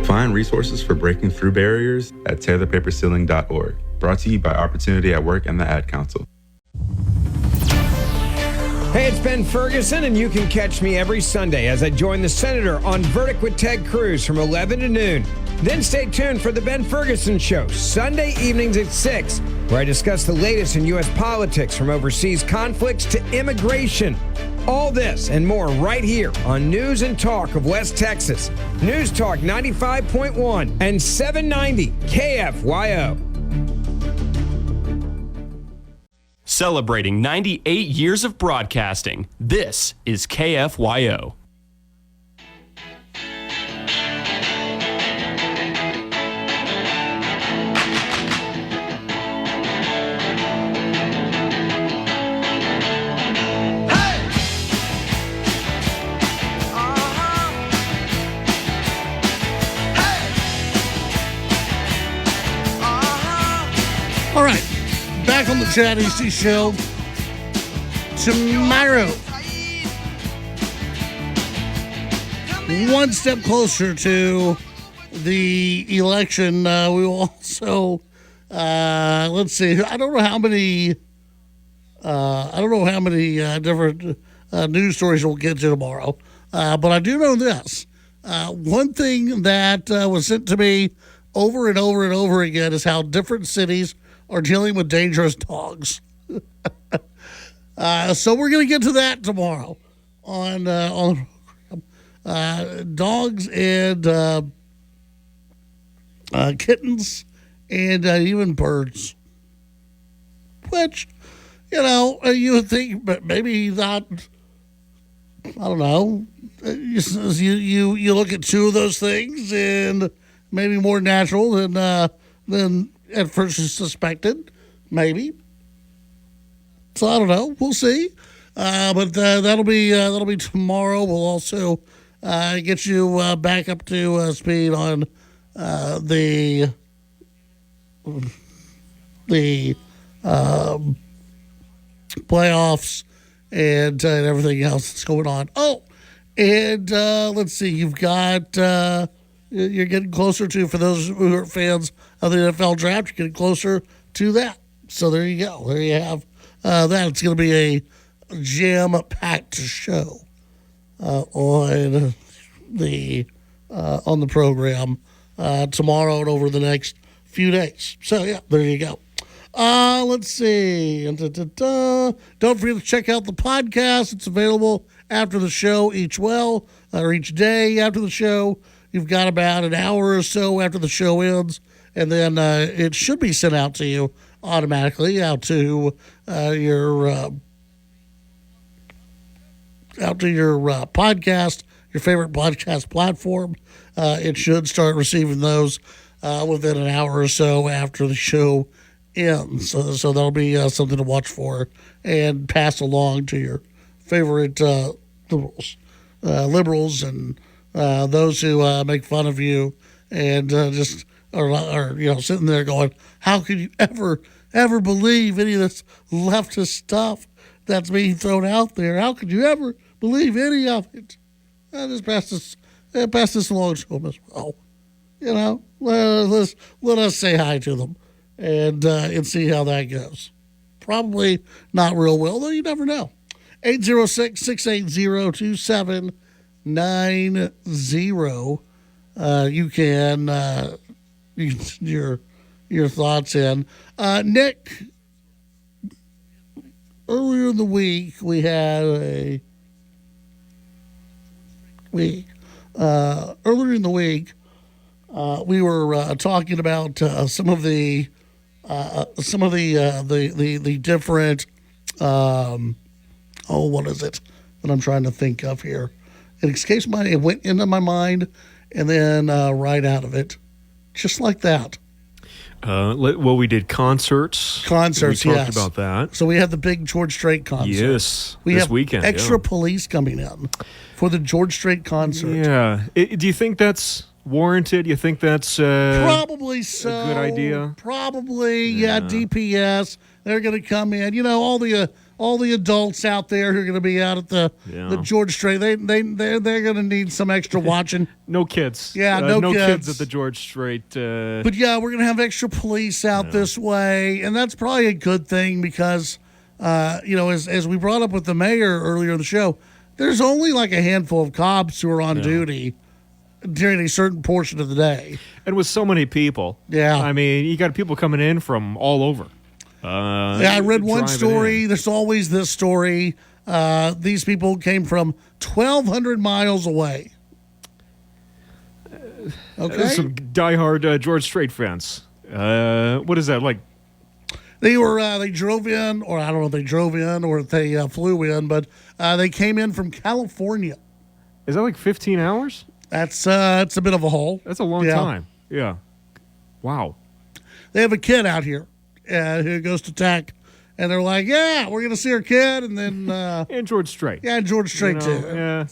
Find resources for breaking through barriers at tearthepaperceiling.org. Brought to you by Opportunity at Work and the Ad Council. Hey, it's Ben Ferguson, and you can catch me every Sunday as I join the Senator on Verdict with Ted Cruz from 11 to noon. Then stay tuned for the Ben Ferguson Show, Sunday evenings at 6, where I discuss the latest in U.S. politics from overseas conflicts to immigration. All this and more right here on News and Talk of West Texas. News Talk 95.1 and 790 KFYO. Celebrating 98 years of broadcasting, this is KFYO. All right. Back on the Chad Hasty Show tomorrow. One step closer to the election. We will also, let's see. I don't know how many different news stories we'll get to tomorrow. But I do know this. One thing that was sent to me over and over and over again is how different cities are dealing with dangerous dogs. So we're going to get to that tomorrow on dogs and kittens and even birds. Which, you would think, but maybe not. I don't know. You look at two of those things and maybe more natural than at first suspected, maybe. So I don't know. We'll see. But that'll be tomorrow. We'll also get you back up to speed on the playoffs and everything else that's going on. Oh, and let's see. You've got. You're getting closer to, for those who are fans of the NFL draft, you're getting closer to that. So there you go. There you have that. It's going to be a jam-packed show on the program tomorrow and over the next few days. So, yeah, there you go. Let's see. Don't forget to check out the podcast. It's available after the show each day after the show. You've got about an hour or so after the show ends, and then it should be sent out to you automatically out to your podcast, your favorite podcast platform. It should start receiving those within an hour or so after the show ends. So that'll be something to watch for and pass along to your favorite liberals and those who make fun of you and just are sitting there going, how could you ever believe any of this leftist stuff that's being thrown out there? How could you ever believe any of it? I just pass this along to them as well. Let us say hi to them and see how that goes. Probably not real well, though you never know. 806-680-2790. You can your thoughts in. Nick, earlier in the week we had we were talking about some of the different what is it that I'm trying to think of here? It went into my mind and then right out of it, just like that. Well, we did concerts. We talked about that. So we had the big George Strait concert. Yes, we this have weekend. Extra police coming in for the George Strait concert. Yeah. Do you think that's warranted? You think that's probably so? A good idea. Probably, yeah. DPS. They're going to come in. All the adults out there who are going to be out at the George Strait. They're going to need some extra watching. No kids. Yeah, no kids at the George Strait. But yeah, we're going to have extra police out this way, and that's probably a good thing because, as we brought up with the mayor earlier in the show, there's only like a handful of cops who are on duty during a certain portion of the day. And with so many people. Yeah. I mean, you got people coming in from all over. I read one story. There's always this story. These people came from 1,200 miles away. Okay. Some diehard George Strait fans. What is that like? They drove in, or I don't know if they drove in or if they flew in, but they came in from California. Is that like 15 hours? It's a bit of a haul. That's a long time. Yeah. Wow. They have a kid out here who goes to tech, and they're like, yeah, we're going to see our kid, and then... and George Strait. Yeah, and George Strait, too. Yeah.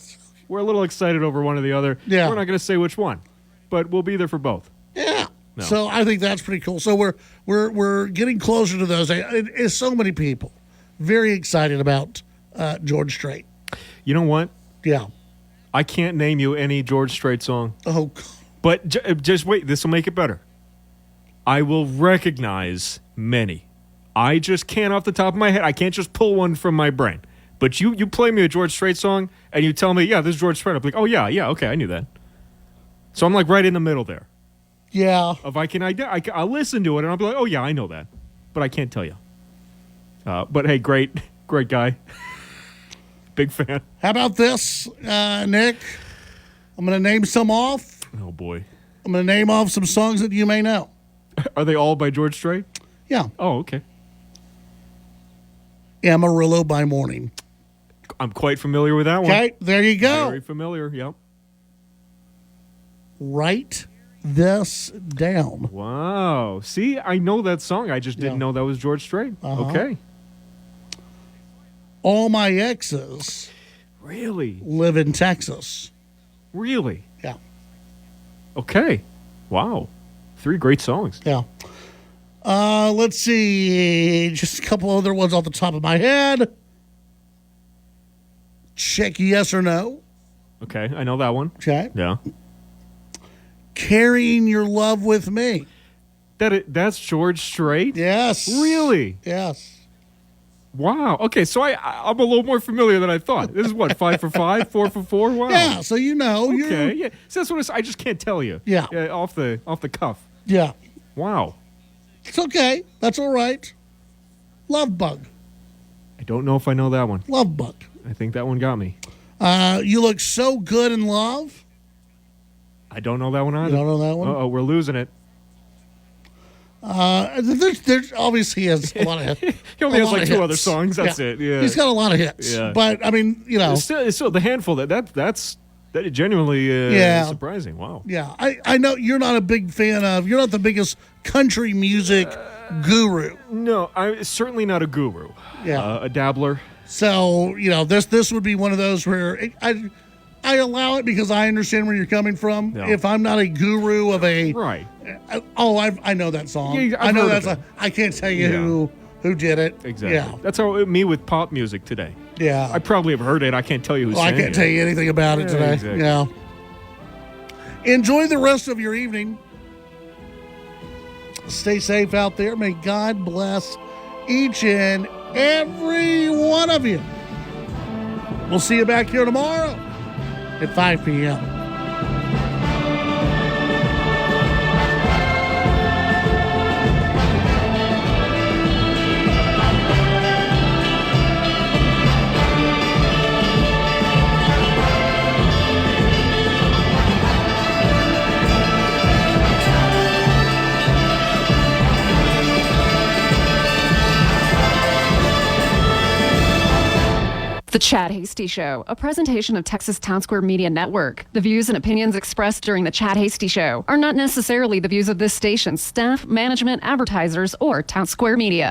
We're a little excited over one or the other. Yeah. We're not going to say which one, but we'll be there for both. Yeah. No. So I think that's pretty cool. So we're getting closer to those. It's so many people very excited about George Strait. You know what? Yeah. I can't name you any George Strait song. Oh, but just wait. This will make it better. I will recognize many. I just can't off the top of my head. I can't just pull one from my brain. But you play me a George Strait song and you tell me, yeah, this is George Strait. I'm like, oh yeah, okay, I knew that. So I'm like right in the middle there. Yeah. If I'll listen to it and I'll be like, oh yeah, I know that, but I can't tell you. But hey, great guy. Big fan. How about this, Nick? I'm going to name some off. Oh, boy. I'm going to name off some songs that you may know. Are they all by George Strait? Yeah. Oh, okay. Amarillo by Morning. I'm quite familiar with that one. Okay, there you go. Very familiar, yep. Write This Down. Wow. See, I know that song. I just didn't know that was George Strait. Uh-huh. Okay. All My Exes. Really? Live in Texas. Really? Yeah. Okay. Wow. 3 great songs. Yeah. Let's see. Just a couple other ones off the top of my head. Check Yes or No. Okay, I know that one. Okay. Yeah. Carrying Your Love With Me. That's George Strait? Yes. Really? Yes. Wow. Okay, so I'm a little more familiar than I thought. This is what, 5 for 5, 4 for 4? Wow. Yeah, so you know. Okay, yeah. So that's what I just can't tell you. Yeah. Off the cuff. Yeah. Wow. It's okay. That's all right. Love Bug. I don't know if I know that one. Love Bug. I think that one got me. You Look So Good in Love. I don't know that one either. You don't know that one? Uh-oh, we're losing it. There's obviously has a lot of hits. He only has like two other songs. That's it. Yeah, he's got a lot of hits. Yeah. But I mean, it's still the handful that's genuinely surprising. Wow. Yeah, I know you're not a big fan of. You're not the biggest country music guru. No, I'm certainly not a guru. Yeah, a dabbler. So this would be one of those where I allow it because I understand where you're coming from. No. If I'm not a guru of a right. I know that song. Yeah, I know that song. I can't tell you who did it. Exactly. Yeah. That's how me with pop music today. Yeah. I probably have heard it. I can't tell you who sang it. I can't tell you anything about it today. Exactly. Yeah. Enjoy the rest of your evening. Stay safe out there. May God bless each and every one of you. We'll see you back here tomorrow at 5 p.m. The Chad Hasty Show, a presentation of Texas Town Square Media Network. The views and opinions expressed during the Chad Hasty Show are not necessarily the views of this station's staff, management, advertisers, or Town Square Media.